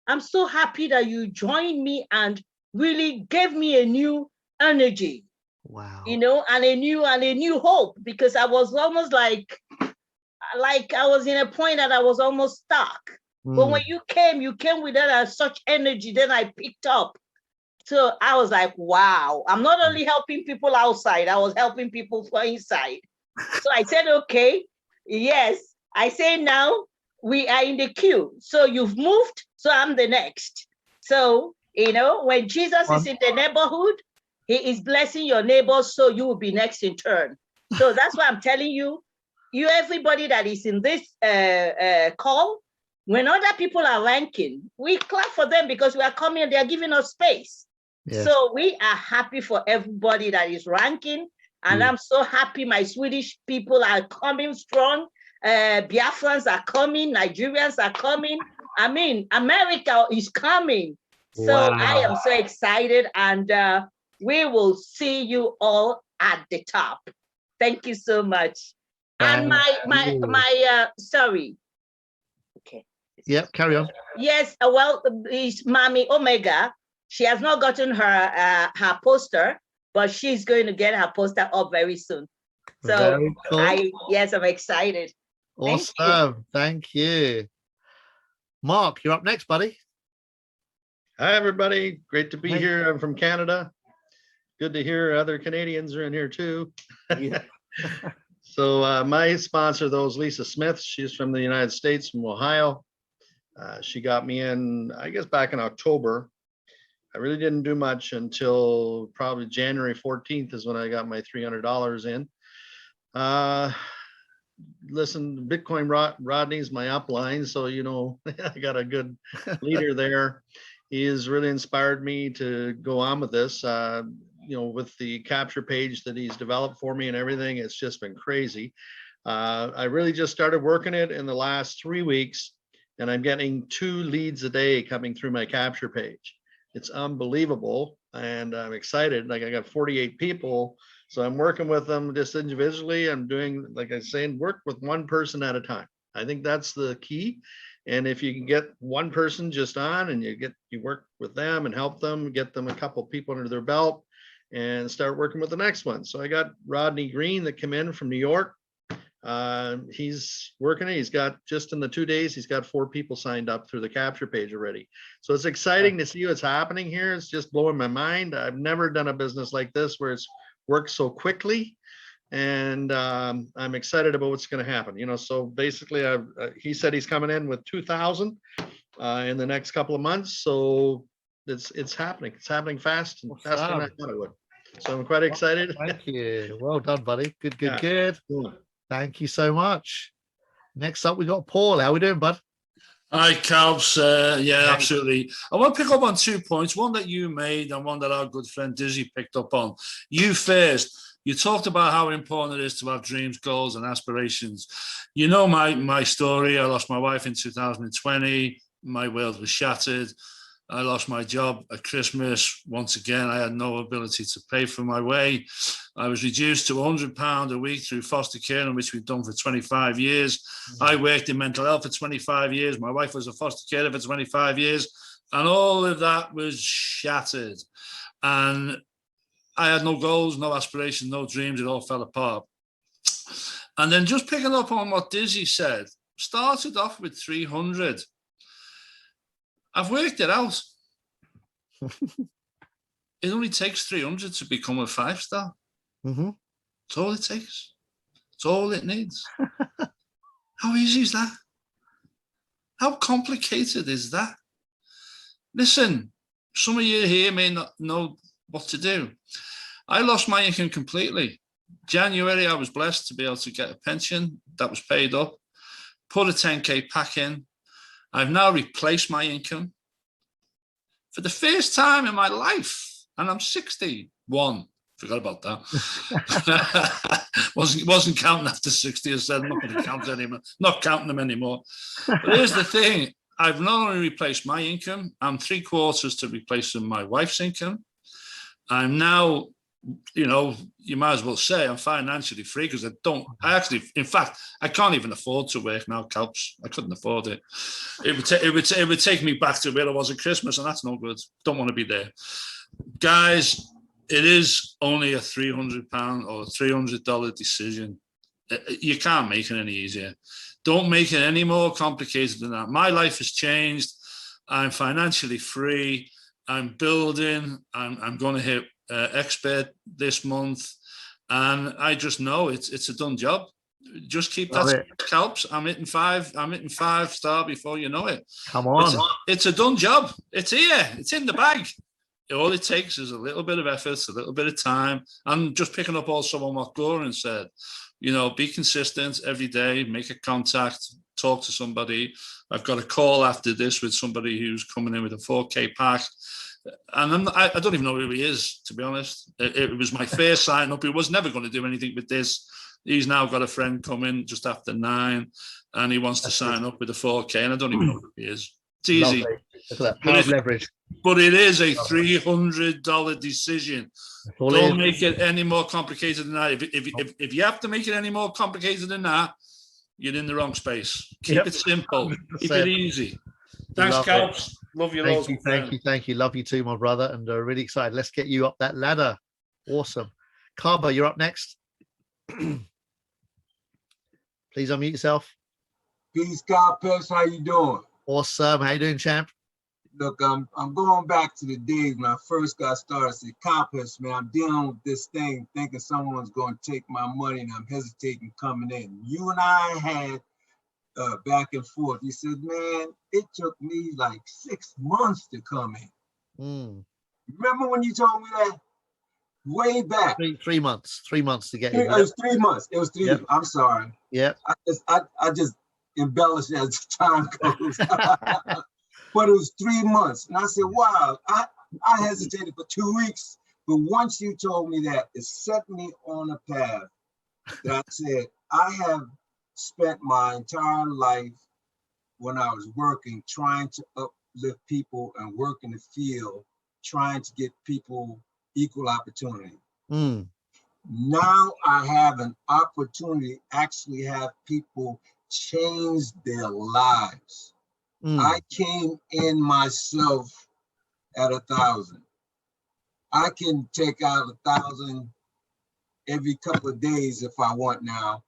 I'm so happy that you joined me and really gave me a new energy. Wow. And a new hope, because I was almost like I was in a point that I was almost stuck. But when you came with that such energy, then I picked up. So I was like, wow, I'm not only helping people outside, I was helping people from inside. So I said, okay, yes. I say now, we are in the queue. So you've moved, so I'm the next. So, when Jesus is in the neighborhood, he is blessing your neighbors, so you will be next in turn. So that's why I'm telling you, everybody that is in this call, when other people are ranking, we clap for them because we are coming, they are giving us space. Yes. So we are happy for everybody that is ranking. And I'm so happy my Swedish people are coming strong. Biafrans are coming, Nigerians are coming. I mean, America is coming. So I am so excited, and we will see you all at the top. Thank you so much. And sorry. Okay. Yep, carry on. Yes, well, it's Mami Omega. She has not gotten her poster, but she's going to get her poster up very soon. So cool. I'm excited. Awesome. Thank you. Mark, you're up next, buddy. Hi, everybody. Great to be here. I'm from Canada. Good to hear other Canadians are in here too. Yeah. So my sponsor, though, is Lisa Smith. She's from the United States, from Ohio. She got me in, I guess, back in October. I really didn't do much until probably January 14th is when I got my $300 in. listen, Bitcoin Rodney's my upline, so you know I got a good leader there. He has really inspired me to go on with this. You know, with the capture page that he's developed for me and everything, it's just been crazy. I really just started working it in the last 3 weeks, and I'm getting 2 leads a day coming through my capture page. It's unbelievable, and I'm excited. Like I got 48 people, so I'm working with them just individually. I'm doing, like I was saying, work with one person at a time. I think that's the key. And if you can get one person just on and you work with them and help them, get them a couple people under their belt and start working with the next one. So I got Rodney Green that came in from New York. He's working it. He's got, just in the 2 days, he's got 4 people signed up through the capture page already. So it's exciting to see what's happening here. It's just blowing my mind. I've never done a business like this where it's worked so quickly. And I'm excited about what's going to happen. You know, so basically, he said he's coming in with 2,000 in the next couple of months. So it's happening. It's happening fast and faster than I thought it would. So I'm quite excited. Thank you. Well done, buddy. Good, good, Yeah. good. Thank you so much. Next up, we got Paul. How we doing, bud? Hi, Calbs. Yeah, absolutely. I want to pick up on 2 points, one that you made and one that our good friend Dizzy picked up on. You first. You talked about how important it is to have dreams, goals, and aspirations. You know my story. I lost my wife in 2020. My world was shattered. I lost my job at Christmas. Once again, I had no ability to pay for my way. I was reduced to £100 a week through foster care, which we've done for 25 years. I worked in mental health for 25 years. My wife was a foster carer for 25 years. And all of that was shattered. And I had no goals, no aspirations, no dreams. It all fell apart. And then just picking up on what Dizzy said, started off with 300. I've worked it out. It only takes 300 to become a 5-star. Mm-hmm. That's all it takes. It's all it needs. How easy is that? How complicated is that? Listen, some of you here may not know what to do. I lost my income completely. January, I was blessed to be able to get a pension that was paid up, put a 10K pack in. I've now replaced my income for the first time in my life, and I'm 61. Forgot about that. wasn't counting after 60. I said I'm not going to count anymore. Not counting them anymore. But here's the thing: I've not only replaced my income, I'm 3/4 to replacing my wife's income. I'm now, you know, you might as well say I'm financially free because in fact, I can't even afford to work now, Calps. I couldn't afford it. It would take me back to where I was at Christmas, and that's no good. Don't want to be there. Guys, it is only a £300 or $300 decision. You can't make it any easier. Don't make it any more complicated than that. My life has changed. I'm financially free. I'm building. I'm going to hit expert this month, and I just know it's a done job. Just keep that Calps. I'm hitting 5-star before you know it. Come on. It's a done job. It's here. It's in the bag. All it takes is a little bit of effort, a little bit of time, and just picking up also on what Goran said. You know, be consistent every day, make a contact, talk to somebody. I've got a call after this with somebody who's coming in with a 4K pack. And I don't even know who he is, to be honest. It was my first sign up. He was never going to do anything with this. He's now got a friend coming just after 9, and he wants to sign up with a 4K, and I don't even know who he is. It's easy. Look at that power of leverage. But it is a $300 decision. Don't make it any more complicated than that. If you have to make it any more complicated than that, you're in the wrong space. Keep it simple. 100%. Keep it easy. Thanks, Calps. Love you. Thank you. Love you too, my brother. And really excited. Let's get you up that ladder. Awesome. Carbo, you're up next. Please unmute yourself. Peace, God, Pest. How you doing? Awesome. How you doing, champ? Look, I'm going back to the days when I first got started. I said, Compass, man, I'm dealing with this thing, thinking someone's going to take my money, and I'm hesitating coming in. You and I had back and forth. He said, man, it took me like 6 months to come in. Remember when you told me that? way back. 3 months. 3 months to get It in. was 3 months. It was 3. Yep. I'm sorry. Yeah. I just embellish as time goes. But it was 3 months. And I said, wow, I hesitated for 2 weeks. But once you told me that, it set me on a path that I said, I have spent my entire life when I was working, trying to uplift people and work in the field, trying to get people equal opportunity. Mm. Now I have an opportunity to actually have people change their lives. I came in myself at 1,000. I can take out 1,000 every couple of days if I want now.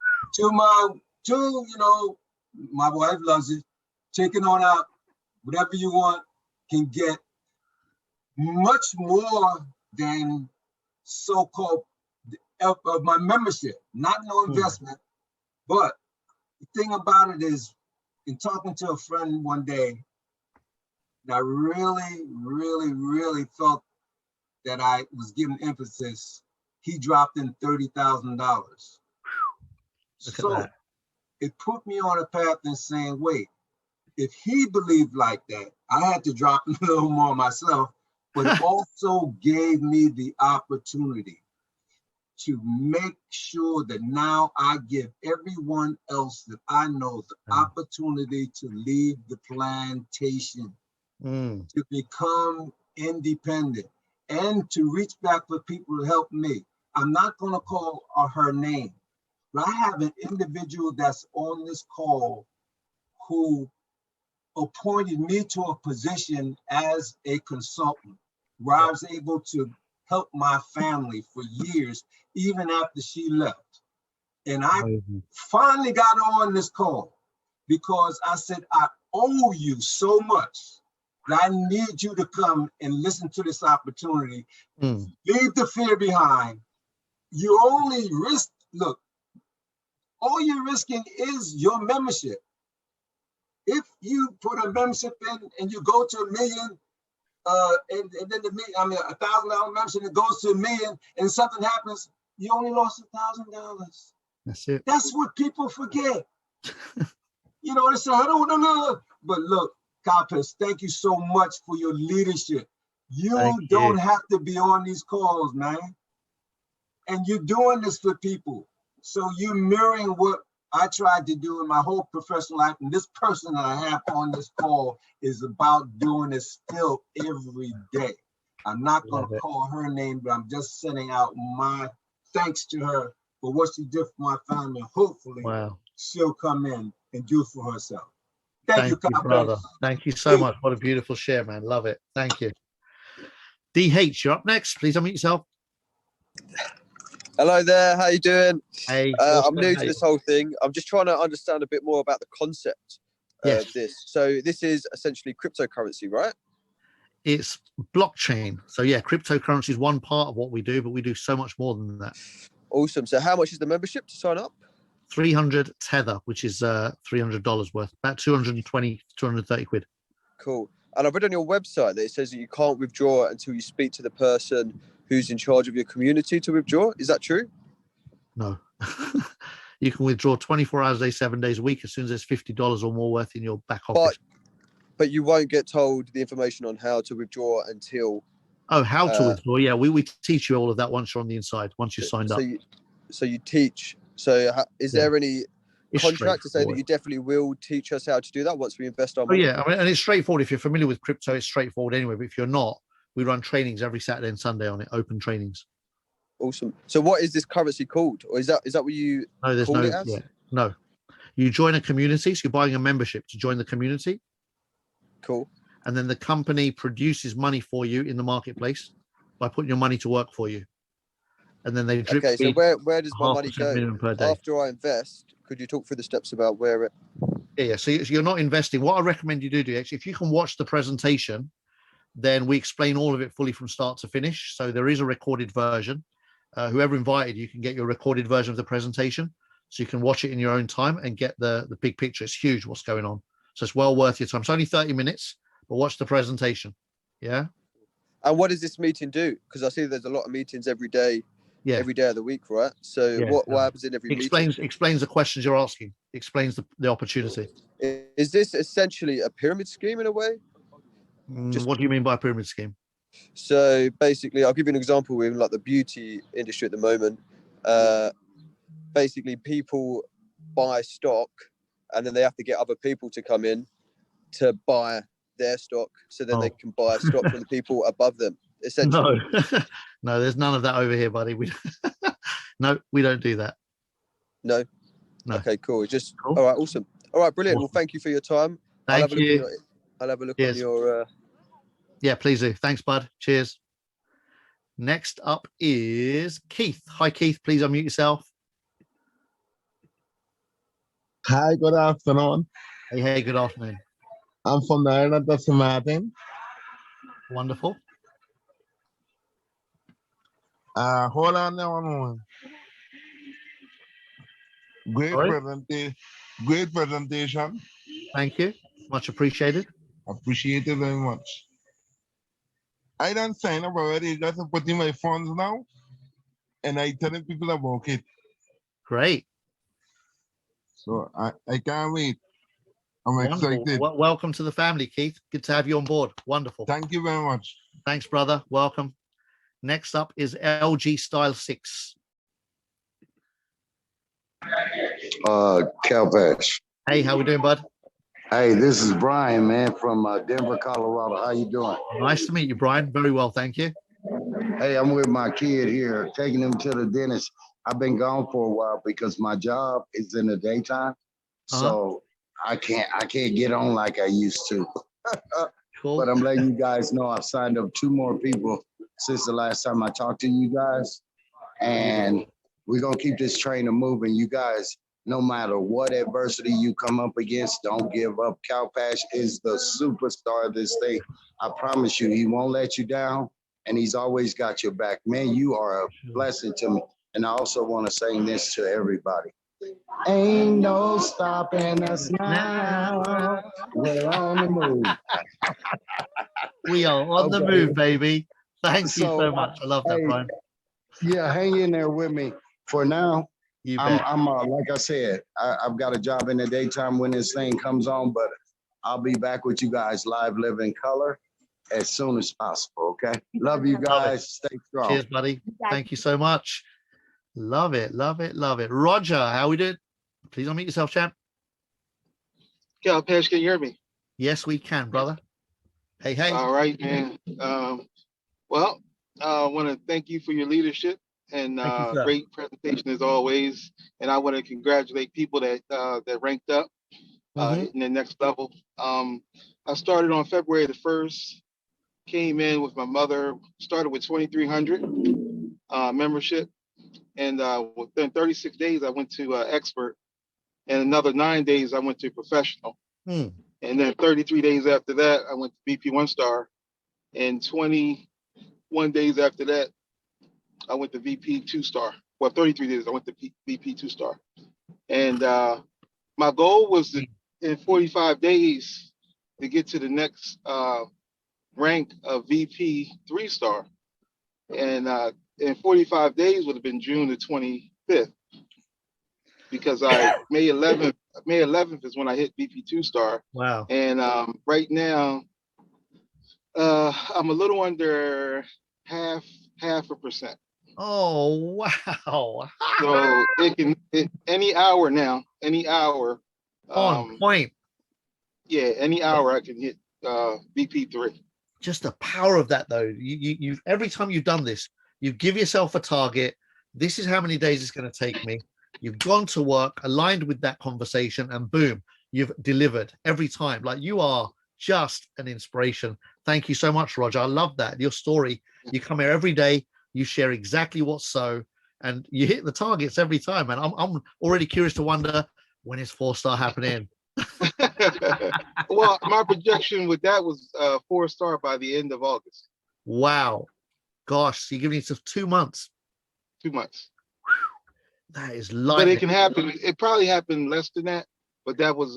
My wife loves it. Taking on out whatever you want can get much more than so-called of my membership, not no investment. But the thing about it is, in talking to a friend one day, I really, really, really felt that I was giving emphasis. He dropped in $30,000. So it put me on a path and saying, wait, if he believed like that, I had to drop a little more myself, but it also gave me the opportunity to make sure that now I give everyone else that I know the opportunity to leave the plantation, to become independent, and to reach back for people to help me. I'm not going to call her name, but I have an individual that's on this call who appointed me to a position as a consultant, where I was able to help my family for years, even after she left. And I finally got on this call because I said, I owe you so much that I need you to come and listen to this opportunity. Leave the fear behind. You only risk, look, all you're risking is your membership. If you put a membership in and you go to $1 million, and then $1,000 membership, it goes to $1 million, and something happens, you only lost $1,000. That's it. That's what people forget. You know, they say, I don't know. But look, Kalpis, thank you so much for your leadership. You don't have to be on these calls, man. And you're doing this for people. So you're mirroring what I tried to do in my whole professional life. And this person that I have on this call is about doing this still every day. I'm not going to call her name, but I'm just sending out my thanks to her for what she did for my family. Hopefully she'll come in and do it for herself. Thank you, brother. Thank you so much. What a beautiful share, man. Love it. Thank you. DH, you're up next. Please unmute yourself. Hello there. How you doing? Hey. I'm new to this whole thing. I'm just trying to understand a bit more about the concept of this. So this is essentially cryptocurrency, right? It's blockchain. So yeah, cryptocurrency is one part of what we do, but we do so much more than that. Awesome. So how much is the membership to sign up? 300 Tether, which is $300 worth, about 220, 230 quid. Cool. And I've read on your website that it says that you can't withdraw until you speak to the person who's in charge of your community to withdraw. Is that true? No. You can withdraw 24 hours a day, 7 days a week, as soon as there's $50 or more worth in your back office. But you won't get told the information on how to withdraw until... Oh, how to withdraw. Yeah, we teach you all of that once you're on the inside, once you're signed up. So you teach. So is there any contract to say that you definitely will teach us how to do that once we invest our money? Oh, yeah. I mean, and it's straightforward. If you're familiar with crypto, it's straightforward anyway. But if you're not, we run trainings every Saturday and Sunday on it, open trainings. Awesome. So what is this currency called? Or is that what you call it as? No. You join a community. So you're buying a membership to join the community. Cool. And then the company produces money for you in the marketplace by putting your money to work for you. And then they drip. Okay, so where does my money go after I invest? Could you talk through the steps about where it? Yeah. So you're not investing. What I recommend you do, actually, if you can watch the presentation, then we explain all of it fully from start to finish. So there is a recorded version. Whoever invited you can get your recorded version of the presentation, so you can watch it in your own time and get the big picture. It's huge what's going on. So it's well worth your time. It's only 30 minutes, but watch the presentation. Yeah. And what does this meeting do? Because I see there's a lot of meetings every day, Yeah. every day of the week, right? So Yeah, what happens in every meeting? Explains the questions you're asking. Explains the opportunity. Is this essentially a pyramid scheme in a way? What do you mean by pyramid scheme? So basically, I'll give you an example with like the beauty industry at the moment. Basically, people buy stock and then they have to get other people to come in to buy their stock so then they can buy stock from the people above them, essentially. No, no, there's none of that over here, buddy. No, we don't do that. No? No. Okay, cool. It's just, all right, awesome. All right, brilliant. Well, thank you for your time. Thank you. I'll have a look Cheers. on your... Yeah, please do. Thanks, bud. Cheers. Next up is Keith. Hi, Keith. Please unmute yourself. Hi, good afternoon. Hey, good afternoon. I'm from the island of St. Martin. Wonderful. Hold on there one moment. Great presentation. Thank you. Much appreciated. Appreciate it very much. I done sign up already. Just put in my funds now, and I telling people about it. Great. So I can't wait. I'm excited. Welcome to the family, Keith. Good to have you on board. Wonderful. Thank you very much. Thanks, brother. Welcome. Next up is LG Style 6. Calpash. Hey, how we doing, bud? Hey, this is Brian, man, from Denver, Colorado. How you doing? Nice to meet you, Brian. Very well, thank you. Hey, I'm with my kid here, taking him to the dentist. I've been gone for a while because my job is in the daytime, so I can't get on like I used to. Cool. But I'm letting you guys know I've signed up 2 more people since the last time I talked to you guys, and we're gonna keep this train moving. You guys, no matter what adversity you come up against, don't give up. Calpash is the superstar of this state. I promise you, he won't let you down, and he's always got your back. Man, you are a blessing to me. And I also want to sing this to everybody. Ain't no stopping us now. We're on the move. We are on the move, baby. Thank you so much. I love that, Brian. Yeah, hang in there with me. For now, You bet. I'm like I said, I've got a job in the daytime when this thing comes on, but I'll be back with you guys live, live in color as soon as possible. Okay. Love you guys. Stay strong. Cheers, buddy. Thank you so much. Love it, love it, love it. Roger, how we doing? Please unmute yourself, champ. Calpash, can you hear me? Yes, we can, brother. Hey, hey. All right, man. Well, I want to thank you for your leadership and Thank you, sir. great presentation as always. And I want to congratulate people that ranked up in the next level. I started on February the 1st, came in with my mother, started with 2,300 membership. And within 36 days, I went to expert, and another 9 days, I went to professional. And then 33 days after that, I went to VP 1-star, and 21 days after that, I went to VP 2-star. Well, 33 days, I went to VP 2-star. And my goal was to, in 45 days to get to the next rank of VP 3-star. And in 45 days would have been June the 25th, because May 11th is when I hit VP 2-star. Wow. And right now, I'm a little under half a percent. Oh, wow. So any hour now, any hour. On point. Yeah, any hour I can hit VP 3. Just the power of that, though. You every time you've done this, you give yourself a target. This is how many days it's going to take me. You've gone to work, aligned with that conversation, and boom, you've delivered every time. Like, you are just an inspiration. Thank you so much, Roger. I love that. Your story. You come here every day. You share exactly what's so, and you hit the targets every time. And I'm already curious to wonder, when is 4-star happening? Well, my projection with that was 4-star by the end of August. Wow. Gosh, so you're giving yourself 2 months. 2 months. That is But lightning. it can happen. It probably happened less than that, but that was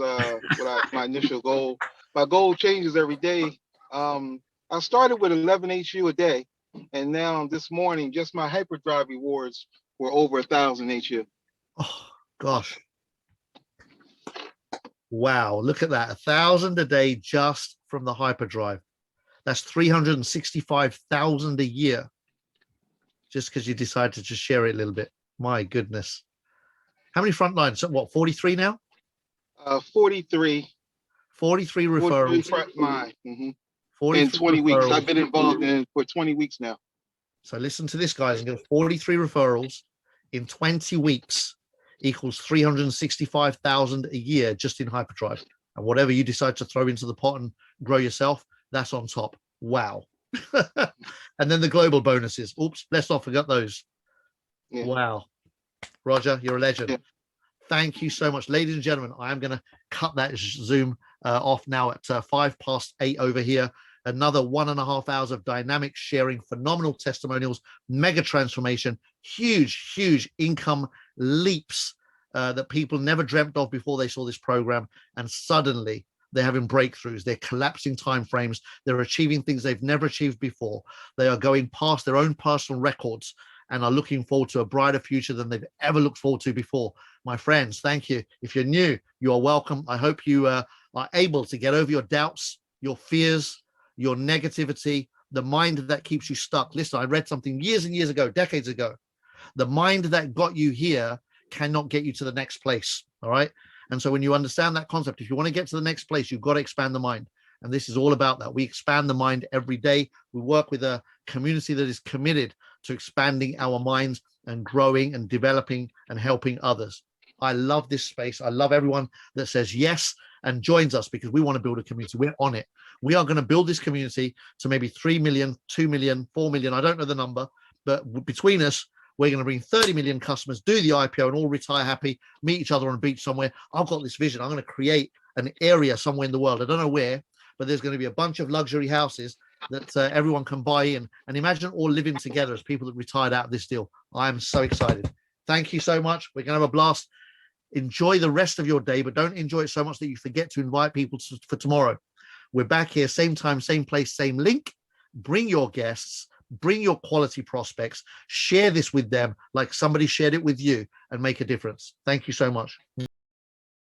my initial goal. My goal changes every day. I started with 11 HU a day, and now this morning, just my hyperdrive rewards were over 1,000 HU. Oh gosh. Wow, look at that. 1,000 a day just from the hyperdrive. That's 365,000 a year. Just because you decided to just share it a little bit. My goodness. How many front lines? So what, 43 now? 43. 43 referrals. 43 front line. In 43 20 weeks. referrals. I've been involved in it for 20 weeks now. So listen to this, guys. 43 referrals in 20 weeks equals 365,000 a year just in hyperdrive. And whatever you decide to throw into the pot and grow yourself, that's on top. Wow. And then the global bonuses. Oops, let's not forget those. Yeah. Wow. Roger, you're a legend. Yeah. Thank you so much. Ladies and gentlemen, I am going to cut that Zoom off now at 8:05 over here. Another 1.5 hours of dynamic sharing, phenomenal testimonials, mega transformation, huge income leaps that people never dreamt of before they saw this program. And suddenly they're having breakthroughs. They're collapsing timeframes. They're achieving things they've never achieved before. They are going past their own personal records and are looking forward to a brighter future than they've ever looked forward to before. My friends, thank you. If you're new, you are welcome. I hope you are able to get over your doubts, your fears, your negativity, the mind that keeps you stuck. Listen, I read something years and years ago, decades ago. The mind that got you here cannot get you to the next place. All right. And so when you understand that concept, if you want to get to the next place, you've got to expand the mind. And this is all about that. We expand the mind every day. We work with a community that is committed to expanding our minds and growing and developing and helping others. I love this space. I love everyone that says yes and joins us because we want to build a community. We're on it. We are going to build this community to maybe 3 million, 2 million, 4 million. I don't know the number, but between us, we're going to bring 30 million customers, do the IPO and all retire happy, meet each other on a beach somewhere. I've got this vision. I'm going to create an area somewhere in the world. I don't know where, but there's going to be a bunch of luxury houses that everyone can buy in. And imagine all living together as people that retired out of this deal. I'm so excited. Thank you so much. We're going to have a blast. Enjoy the rest of your day, but don't enjoy it so much that you forget to invite people for tomorrow. We're back here, same time, same place, same link. Bring your guests, bring your quality prospects, share this with them like somebody shared it with you and make a difference. Thank you so much.